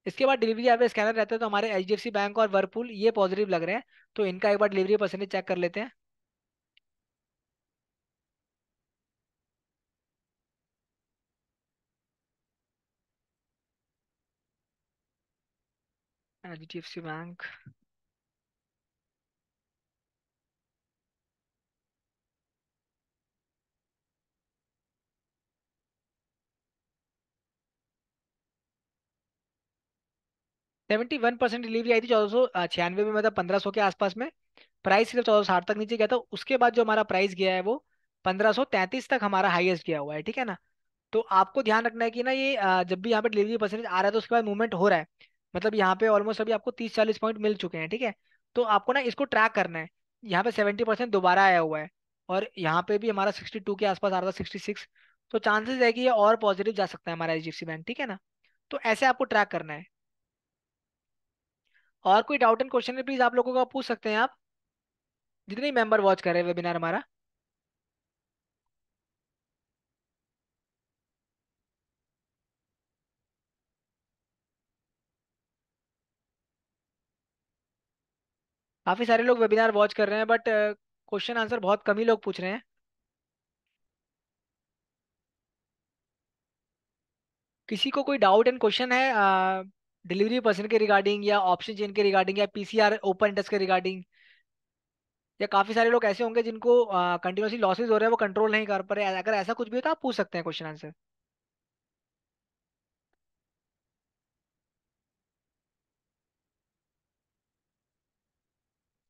इसके बाद डिलीवरी एवरेज स्कैनर रहते हैं, तो हमारे एचडीएफसी बैंक और वर्लपूल ये पॉजिटिव लग रहे हैं। तो इनका एक बार डिलीवरी परसेंटेज चेक कर लेते हैं। एचडीएफसी बैंक 71% डिलीवरी आई थी 1496 में, मतलब 1500 के आसपास में। प्राइस सिर्फ 1460 तक नीचे गया था, उसके बाद जो हमारा प्राइस गया है वो 1533 तक हमारा हाईएस्ट गया हुआ है, ठीक है ना। तो आपको ध्यान रखना है कि ना ये जब भी यहाँ पे डिलीवरी परसेंटेज आ रहा है तो उसके बाद मूवमेंट हो रहा है। मतलब यहाँ पे ऑलमोस्ट अभी आपको 30-40 पॉइंट मिल चुके हैं, ठीक है। तो आपको ना इसको ट्रैक करना है। यहाँ पे 70% दोबारा आया हुआ है, और यहाँ पे भी हमारा 62 के आसपास आ रहा था, 66। तो चांसेस है कि ये और पॉजिटिव जा सकता है हमारा एचडीएफसी बैंक, ठीक है ना। तो ऐसे आपको ट्रैक करना है। और कोई डाउट एंड क्वेश्चन है प्लीज आप लोगों का पूछ सकते हैं आप, जितने मेंबर वॉच कर रहे हैं वेबिनार हमारा। काफी सारे लोग वेबिनार वॉच कर रहे हैं, बट क्वेश्चन आंसर बहुत कम ही लोग पूछ रहे हैं। किसी को कोई डाउट एंड क्वेश्चन है डिलीवरी पर्सन के रिगार्डिंग, या ऑप्शन चेन के रिगार्डिंग, या पीसीआर ओपन इंटरेस्ट के रिगार्डिंग, या काफी सारे लोग ऐसे होंगे जिनको कंटिन्यूसली लॉसेज हो रहे हैं, वो कंट्रोल नहीं कर पा रहे हैं, अगर ऐसा कुछ भी हो तो आप पूछ सकते हैं question answer.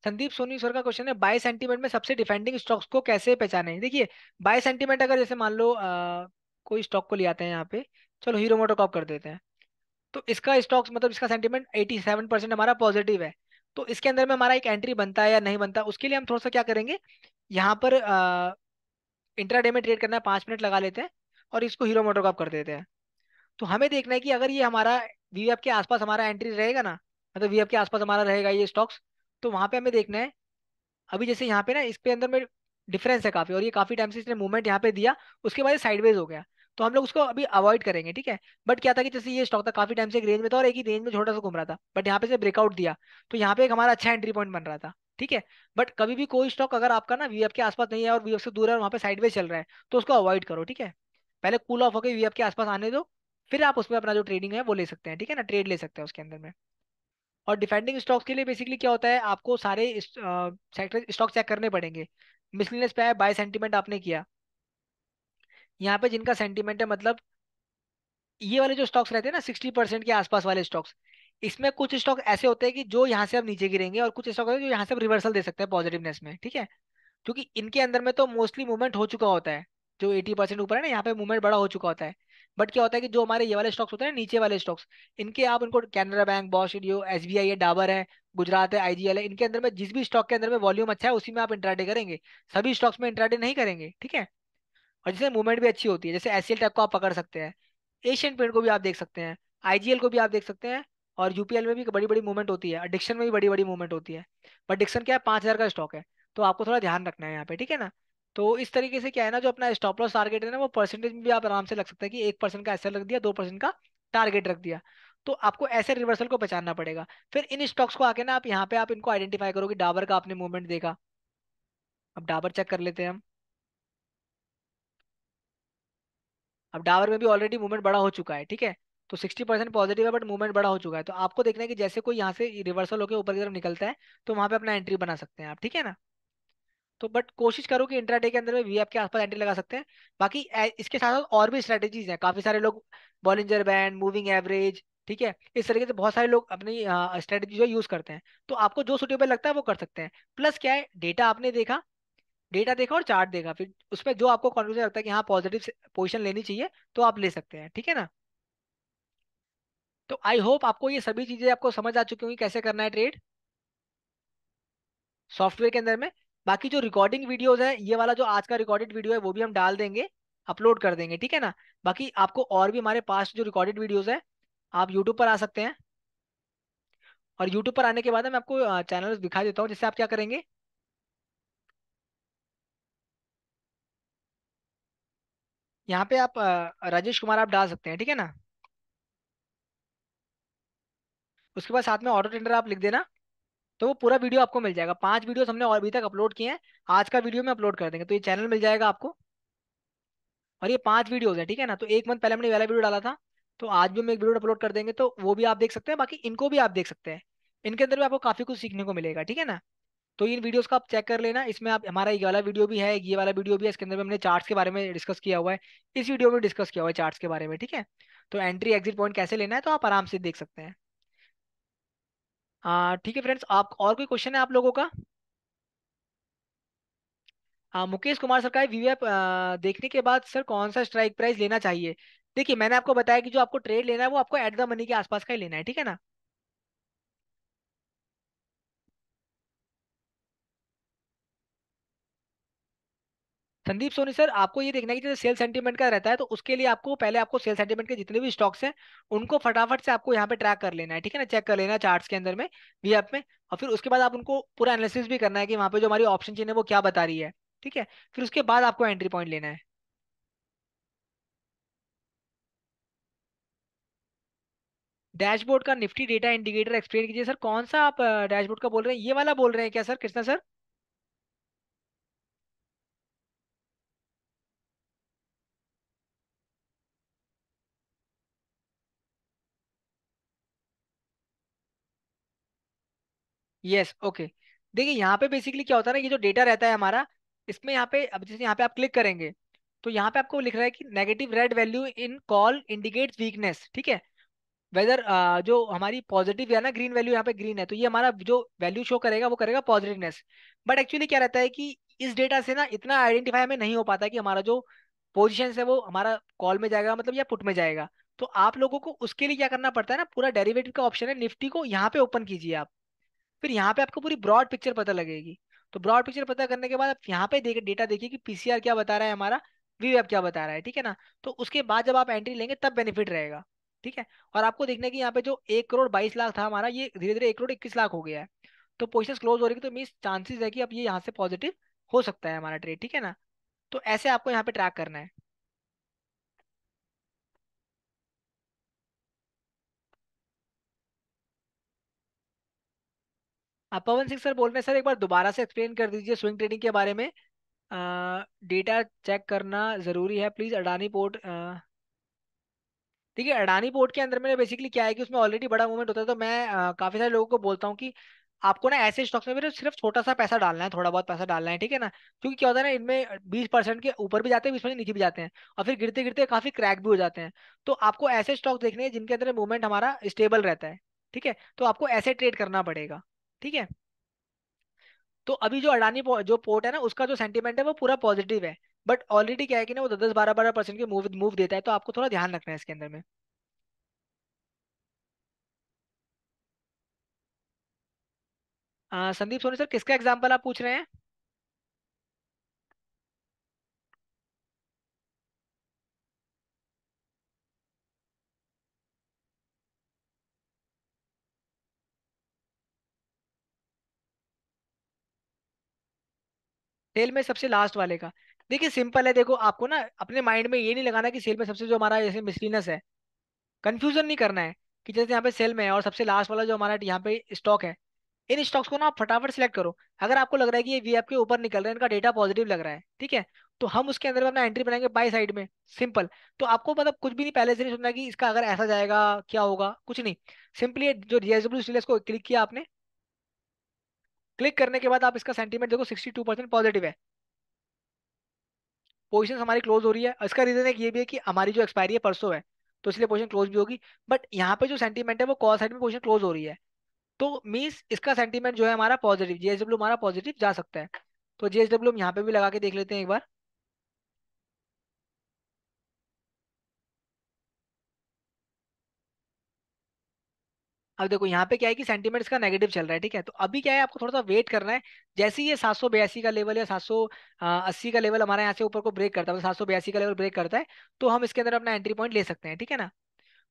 Sandeep Soni sir का क्वेश्चन है, बाय सेंटीमेंट में सबसे डिफेंडिंग स्टॉक्स को कैसे पहचानें। देखिए, बाय सेंटीमेंट अगर जैसे मान लो कोई स्टॉक को ले आते हैं यहाँ पे, चलो हीरो मोटोकॉर्प कर देते हैं। तो इसका स्टॉक्स मतलब इसका सेंटीमेंट 87% हमारा पॉजिटिव है। तो इसके अंदर में हमारा एक एंट्री बनता है या नहीं बनता, उसके लिए हम थोड़ा सा क्या करेंगे, यहाँ पर इंट्राडे में ट्रेड करना है, 5 मिनट लगा लेते हैं और इसको हीरो मोटोकॉर्प कर देते हैं। तो हमें देखना है कि अगर ये हमारा वीएफ के आसपास हमारा एंट्री रहेगा ना, मतलब वीएफ के आसपास हमारा रहेगा ये स्टॉक्स, तो वहां पे हमें देखना है। अभी जैसे यहाँ पे ना इस पे अंदर में डिफरेंस है काफी, और ये काफी टाइम से इसने मूवमेंट यहाँ पे दिया, उसके बाद साइडवेज हो गया। तो हम लोग उसको अभी अवॉइड करेंगे, ठीक है। बट क्या था कि जैसे ये स्टॉक था काफी टाइम से एक रेंज में था और एक ही रेंज में छोटा सा घूम रहा था, बट यहाँ पे से ब्रेकआउट दिया, तो यहाँ पे एक हमारा अच्छा एंट्री पॉइंट बन रहा था, ठीक है। बट कभी भी कोई स्टॉक अगर आपका ना वीएफ के आसपास नहीं है और वीएफ से दूर है और वहाँ पे साइडवेज चल रहा है, तो उसको अवॉइड करो, ठीक है। पहले कूल ऑफ होकर वीएफ के आसपास आने दो, फिर आप उसमें अपना जो ट्रेडिंग है वो ले सकते हैं, ठीक है ना, ट्रेड ले सकते हैं उसके अंदर में। और डिफेंडिंग स्टॉक्स के लिए बेसिकली क्या होता है, आपको सारे सेक्टर स्टॉक चेक करने पड़ेंगे। मिसलिनियस पे है, बाय सेंटीमेंट आपने किया, यहाँ पे जिनका सेंटीमेंट है, मतलब ये वाले जो स्टॉक्स रहते हैं ना 60% के आसपास वाले स्टॉक्स, इसमें कुछ स्टॉक ऐसे होते हैं कि जो यहाँ से अब नीचे गिरेंगे, और कुछ स्टॉक होते हैं जो यहाँ से अब रिवर्सल दे सकते हैं पॉजिटिवनेस में, ठीक है। क्योंकि इनके अंदर में तो मोस्टली मूवमेंट हो चुका होता है, जो 80% ऊपर है ना, यहाँ पे मूवमेंट बड़ा हो चुका होता है। बट क्या होता है कि जो हमारे ये वाले स्टॉक्स होते हैं ना, नीचे वाले स्टॉक्स, इनके आप इनको Canara bank, Bosch Indo, SBI है, डाबर है, गुजरात है, आईजीएल है, इनके अंदर में जिस भी स्टॉक के अंदर में वॉल्यूम अच्छा है उसी में आप इंट्राडे करेंगे। सभी स्टॉक्स में इंट्राडे नहीं करेंगे, ठीक है। और जिससे मूवमेंट भी अच्छी होती है, जैसे एससीएल टैग को आप पकड़ सकते हैं, एशियन पेंट को भी आप देख सकते हैं, आईजीएल को भी आप देख सकते हैं। और यूपीएल में भी बड़ी बड़ी मूवमेंट होती है, डिक्शन में भी बड़ी बड़ी मूवमेंट होती है। बट डिक्शन क्या है, 5,000 का स्टॉक है, तो आपको थोड़ा ध्यान रखना है यहाँ पे, ठीक है ना। तो इस तरीके से क्या है ना, जो अपना स्टॉप लॉस टारगेट है ना, वो परसेंटेज में भी आप आराम से लग सकते हैं कि 1% का एसएल रख दिया, 2% का टारगेट रख दिया। तो आपको ऐसे रिवर्सल को पहचानना पड़ेगा। फिर इन स्टॉक्स को आके ना आप यहाँ पे आप इनको आइडेंटिफाई करोगे। डाबर का आपने मूवमेंट देखा, अब डाबर चेक कर लेते हैं हम। अब डाबर में भी ऑलरेडी मूवमेंट बड़ा हो चुका है, ठीक है। तो 60% पॉजिटिव है, बट मूवमेंट बड़ा हो चुका है। तो आपको देखना है कि जैसे कोई यहाँ से रिवर्सल होकर ऊपर की तरफ निकलता है, तो वहां पे अपना एंट्री बना सकते हैं आप, ठीक है ना। तो बट कोशिश करो कि इंट्राडे के अंदर में वीएफ के आसपास एंट्री लगा सकते हैं। बाकी इसके साथ साथ और भी स्ट्रेटेजीज हैं, काफी सारे लोग बॉलिंजर बैंड, मूविंग एवरेज, ठीक है, इस तरीके से बहुत सारे लोग अपनी स्ट्रेटेजी जो यूज करते हैं। तो आपको जो सुटेबल लगता है वो कर सकते हैं। प्लस क्या है, डेटा आपने देखा, डेटा देखा और चार्ट देखा, फिर उसमें जो आपको कॉन्फ्यूजन लगता है कि हाँ पॉजिटिव पोजीशन लेनी चाहिए, तो आप ले सकते हैं, ठीक है ना। तो आई होप आपको ये सभी चीजें आपको समझ आ चुकी होंगी कैसे करना है ट्रेड सॉफ्टवेयर के अंदर में। बाकी जो रिकॉर्डिंग वीडियोस है, ये वाला जो आज का रिकॉर्डेड वीडियो है वो भी हम डाल देंगे, अपलोड कर देंगे, ठीक है ना। बाकी आपको और भी हमारे पास जो रिकॉर्डेड वीडियोस है, आप यूट्यूब पर आ सकते हैं। और यूट्यूब पर आने के बाद मैं आपको चैनल दिखा देता हूँ, जिससे आप क्या करेंगे, यहाँ पे आप राजेश कुमार आप डाल सकते हैं, ठीक है ना। उसके बाद साथ में ऑटो टेंडर आप लिख देना, तो वो पूरा वीडियो आपको मिल जाएगा। 5 वीडियोस हमने और अभी तक अपलोड किए हैं, आज का वीडियो में अपलोड कर देंगे, तो ये चैनल मिल जाएगा आपको। और ये 5 वीडियोस है, ठीक है ना। तो एक मंथ पहले हमने ये वाला वीडियो डाला था, तो आज भी हम एक वीडियो अपलोड कर देंगे, तो वो भी आप देख सकते हैं। बाकी इनको भी आप देख सकते हैं, इनके अंदर भी आपको काफी कुछ सीखने को मिलेगा, ठीक है ना। तो इन वीडियोस का आप चेक कर लेना। इसमें आप हमारा ये वाला वीडियो भी है, ये वाला वीडियो भी है, इसके अंदर भी हमने चार्ट्स के बारे में डिस्कस किया हुआ है। इस वीडियो में डिस्कस किया हुआ है चार्ट्स के बारे में, ठीक है। तो एंट्री एग्जिट पॉइंट कैसे लेना है, तो आप आराम से देख सकते हैं। ठीक है फ्रेंड्स, आप और कोई क्वेश्चन है आप लोगों का। मुकेश कुमार सर का वीवीएफ देखने के बाद सर कौन सा स्ट्राइक प्राइस लेना चाहिए। देखिए मैंने आपको बताया कि जो आपको ट्रेड लेना है वो आपको एट द मनी के आसपास का ही लेना है, ठीक है ना। संदीप सोनी सर, आपको ये देखना है कि जैसे सेल सेंटीमेंट का रहता है, तो उसके लिए आपको पहले आपको सेल सेंटीमेंट के जितने भी स्टॉक्स हैं उनको फटाफट से आपको यहाँ पे ट्रैक कर लेना है, ठीक है ना, चेक कर लेना है चार्ट्स के अंदर में, वीएफ में। और फिर उसके बाद आप उनको पूरा एनालिसिस भी करना है कि वहाँ पे जो हमारी ऑप्शन चेन है वो क्या बता रही है, ठीक है। फिर उसके बाद आपको एंट्री पॉइंट लेना है। डैशबोर्ड का निफ्टी डेटा इंडिकेटर एक्सप्लेन कीजिए। सर कौन सा आप डैशबोर्ड का बोल रहे हैं, ये वाला बोल रहे हैं क्या sir, Krishna sir. Yes okay. देखिए यहाँ पे बेसिकली क्या होता है ना, ये जो डेटा रहता है हमारा, इसमें यहाँ पे अब जैसे यहाँ पे आप क्लिक करेंगे, तो यहाँ पे आपको लिख रहा है कि negative red value in call indicates weakness, ठीक है। वेदर जो हमारी पॉजिटिव है ना, ग्रीन वैल्यू यहाँ पे ग्रीन है, तो ये हमारा जो वैल्यू शो करेगा वो करेगा पॉजिटिवनेस। बट एक्चुअली क्या रहता है कि इस डेटा से ना इतना आइडेंटिफाई हमें नहीं हो पाता कि हमारा जो पोजीशन है वो हमारा कॉल में जाएगा मतलब या पुट में जाएगा। तो आप लोगों को उसके लिए क्या करना पड़ता है ना, पूरा डेरिवेटिव का ऑप्शन है निफ्टी को यहाँ पे ओपन कीजिए आप। फिर यहाँ पे आपको पूरी ब्रॉड पिक्चर पता लगेगी। तो ब्रॉड पिक्चर पता करने के बाद आप यहाँ पे देख डेटा देखिए कि पीसीआर क्या बता रहा है हमारा, वीवेब क्या बता रहा है, ठीक है ना। तो उसके बाद जब आप एंट्री लेंगे तब बेनिफिट रहेगा, ठीक है। और आपको देखना है कि यहाँ पे जो 1,22,00,000 था हमारा, ये धीरे धीरे 1,21,00,000 हो गया है। तो पोजिशन क्लोज हो रही है, तो मीन चांसेस है कि अब ये यहाँ से पॉजिटिव हो सकता है हमारा ट्रेड, ठीक है ना। तो ऐसे आपको यहाँ पे ट्रैक करना है। आप पवन सिंह सर बोल रहे हैं, सर एक बार दोबारा से एक्सप्लेन कर दीजिए स्विंग ट्रेडिंग के बारे में। डेटा चेक करना जरूरी है प्लीज, अडानी पोर्ट। देखिए अडानी पोर्ट के अंदर में बेसिकली क्या है कि उसमें ऑलरेडी बड़ा मूवमेंट होता है, तो मैं काफी सारे लोगों को बोलता हूँ कि आपको ना ऐसे स्टॉक्स में भी ना सिर्फ छोटा सा पैसा डालना है, थोड़ा बहुत पैसा डालना है, ठीक है ना। क्योंकि क्या होता है ना, इनमें 20% के ऊपर भी जाते हैं, 20% नीचे भी जाते हैं, और फिर गिरते गिरते काफी क्रैक भी हो जाते हैं। तो आपको ऐसे स्टॉक देखने हैं जिनके अंदर मूवमेंट हमारा स्टेबल रहता है, ठीक है, तो आपको ऐसे ट्रेड करना पड़ेगा। ठीक है, तो अभी जो अडानी जो पोर्ट है ना, उसका जो सेंटीमेंट है वो पूरा पॉजिटिव है। बट ऑलरेडी क्या है कि ना, वो 10-10 12-12% के मूव मूव देता है, तो आपको थोड़ा ध्यान रखना है इसके अंदर में। संदीप सोनी सर, किसका एग्जाम्पल आप पूछ रहे हैं? सेल में सबसे लास्ट वाले का? देखिए सिंपल है, देखो आपको ना अपने माइंड में ये नहीं लगाना कि सेल में सबसे जो हमारा जैसे मिसलिनस है, कंफ्यूजन नहीं करना है कि जैसे यहाँ पे सेल में है और सबसे लास्ट वाला जो हमारा यहाँ पे स्टॉक है, इन स्टॉक्स को ना आप फटाफट सिलेक्ट करो। अगर आपको लग रहा है कि ये वीएफ के ऊपर निकल रहा है, इनका डेटा पॉजिटिव लग रहा है, ठीक है, तो हम उसके अंदर में अपना एंट्री बनाएंगे बाई साइड में। सिंपल। तो आपको मतलब कुछ भी नहीं, पहले से नहीं सोचना कि इसका अगर ऐसा जाएगा क्या होगा, कुछ नहीं। सिंपली जो जेएसडब्ल्यू स्टील को क्लिक किया आपने, क्लिक करने के बाद आप इसका सेंटीमेंट देखो 62% पॉजिटिव है। पोजीशन हमारी क्लोज हो रही है, इसका रीजन एक ये भी है कि हमारी जो एक्सपायरी है परसों है, तो इसलिए पोजीशन क्लोज भी होगी। बट यहाँ पे जो सेंटीमेंट है वो कॉल साइड में पोजीशन क्लोज हो रही है, तो मीन्स इसका सेंटीमेंट जो है हमारा पॉजिटिव, जेएसडब्ल्यू हमारा पॉजिटिव जा सकता है। तो जेएसडब्ल्यू हम यहाँ पे भी लगा के देख लेते हैं एक बार। अब देखो यहाँ पे क्या है कि सेंटीमेंट इसका नेगेटिव चल रहा है, ठीक है, तो अभी क्या है, आपको थोड़ा सा वेट करना है। जैसे ही ये 782 का लेवल या 780 का लेवल हमारे यहाँ से ऊपर को ब्रेक करता है, 782 का लेवल ब्रेक करता है, तो हम इसके अंदर अपना एंट्री पॉइंट ले सकते हैं, ठीक है ना।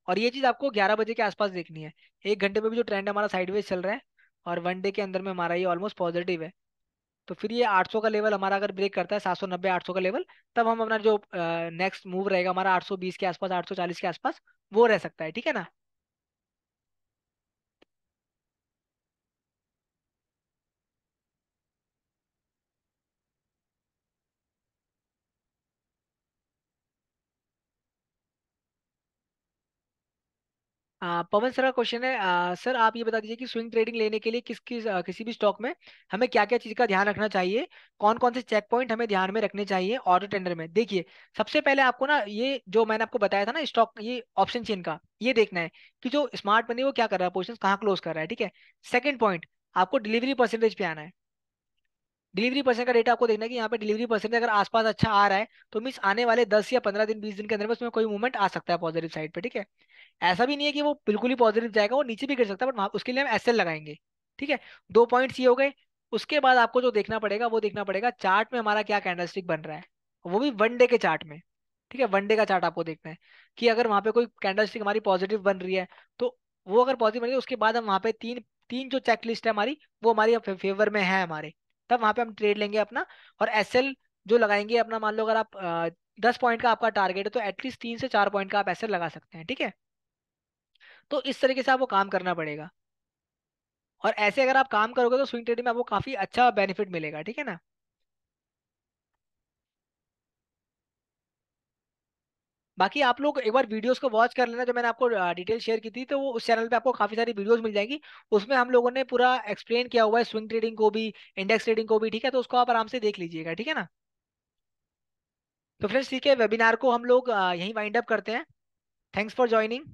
और ये चीज आपको 11 बजे के आसपास देखनी है। एक घंटे में भी जो ट्रेंड हमारा साइडवेज चल रहा है, और वन डे के अंदर में हमारा ये ऑलमोस्ट पॉजिटिव है, तो फिर ये 800 का लेवल हमारा अगर ब्रेक करता है, 790 800 का लेवल, तब हम अपना जो नेक्स्ट मूव रहेगा हमारा 820 के आसपास, 840 के आसपास, वो रह सकता है, ठीक है ना। पवन सर का क्वेश्चन है, सर आप ये बता दीजिए कि स्विंग ट्रेडिंग लेने के लिए किसी भी स्टॉक में हमें क्या क्या चीज का ध्यान रखना चाहिए, कौन कौन से चेक पॉइंट हमें ध्यान में रखने चाहिए ऑर्डर टेंडर में। देखिए, सबसे पहले आपको ना ये जो मैंने आपको बताया था ना स्टॉक, ये ऑप्शन चेन का, ये देखना है कि जो स्मार्ट मनी वो क्या कर रहा है, पोजिशन कहाँ क्लोज कर रहा है, ठीक है। सेकंड पॉइंट, आपको डिलीवरी परसेंटेज पे आना है। डिलीवरी परसेंट का डेटा आपको देखना है कि यहाँ पे डिलीवरी परसेंट अगर आसपास अच्छा आ रहा है, तो मीन्स आने वाले 10 या 15 दिन 20 दिन के अंदर में उसमें कोई मूवमेंट आ सकता है पॉजिटिव साइड पे, ठीक है। ऐसा भी नहीं है कि वो बिल्कुल ही पॉजिटिव जाएगा, वो नीचे भी गिर सकता है, बट उसके लिए हम एसएल लगाएंगे, ठीक है। दो पॉइंट्स ये हो गए। उसके बाद आपको जो देखना पड़ेगा वो देखना पड़ेगा चार्ट में हमारा क्या कैंडलस्टिक बन रहा है, वो भी वन डे के चार्ट में, ठीक है। वन डे का चार्ट आपको देखना है कि अगर वहां पे कोई कैंडलस्टिक हमारी पॉजिटिव बन रही है, तो वो अगर पॉजिटिव बन रही है, उसके बाद हम वहां पे तीन तीन जो चेक लिस्ट है हमारी, वो हमारी फेवर में है हमारे, तब वहां पे हम ट्रेड लेंगे अपना। और एसएल जो लगाएंगे अपना, मान लो अगर आप 10 पॉइंट का आपका टारगेट है, तो एटलीस्ट 3 से 4 पॉइंट का आप एसएल लगा सकते हैं, ठीक है। तो इस तरीके से आपको काम करना पड़ेगा। और ऐसे अगर आप काम करोगे तो स्विंग ट्रेडिंग में आपको काफी अच्छा बेनिफिट मिलेगा, ठीक है ना। बाकी आप लोग एक बार वीडियोस को वॉच कर लेना, जो मैंने आपको डिटेल शेयर की थी, तो वो उस चैनल पे आपको काफी सारी वीडियोस मिल जाएंगी। उसमें हम लोगों ने पूरा एक्सप्लेन किया हुआ है स्विंग ट्रेडिंग को भी, इंडेक्स ट्रेडिंग को भी, ठीक है, तो उसको आप आराम से देख लीजिएगा, ठीक है ना। तो फ्रेंड्स ठीक है, वेबिनार को हम लोग यहीं वाइंड अप करते हैं। Thanks for joining.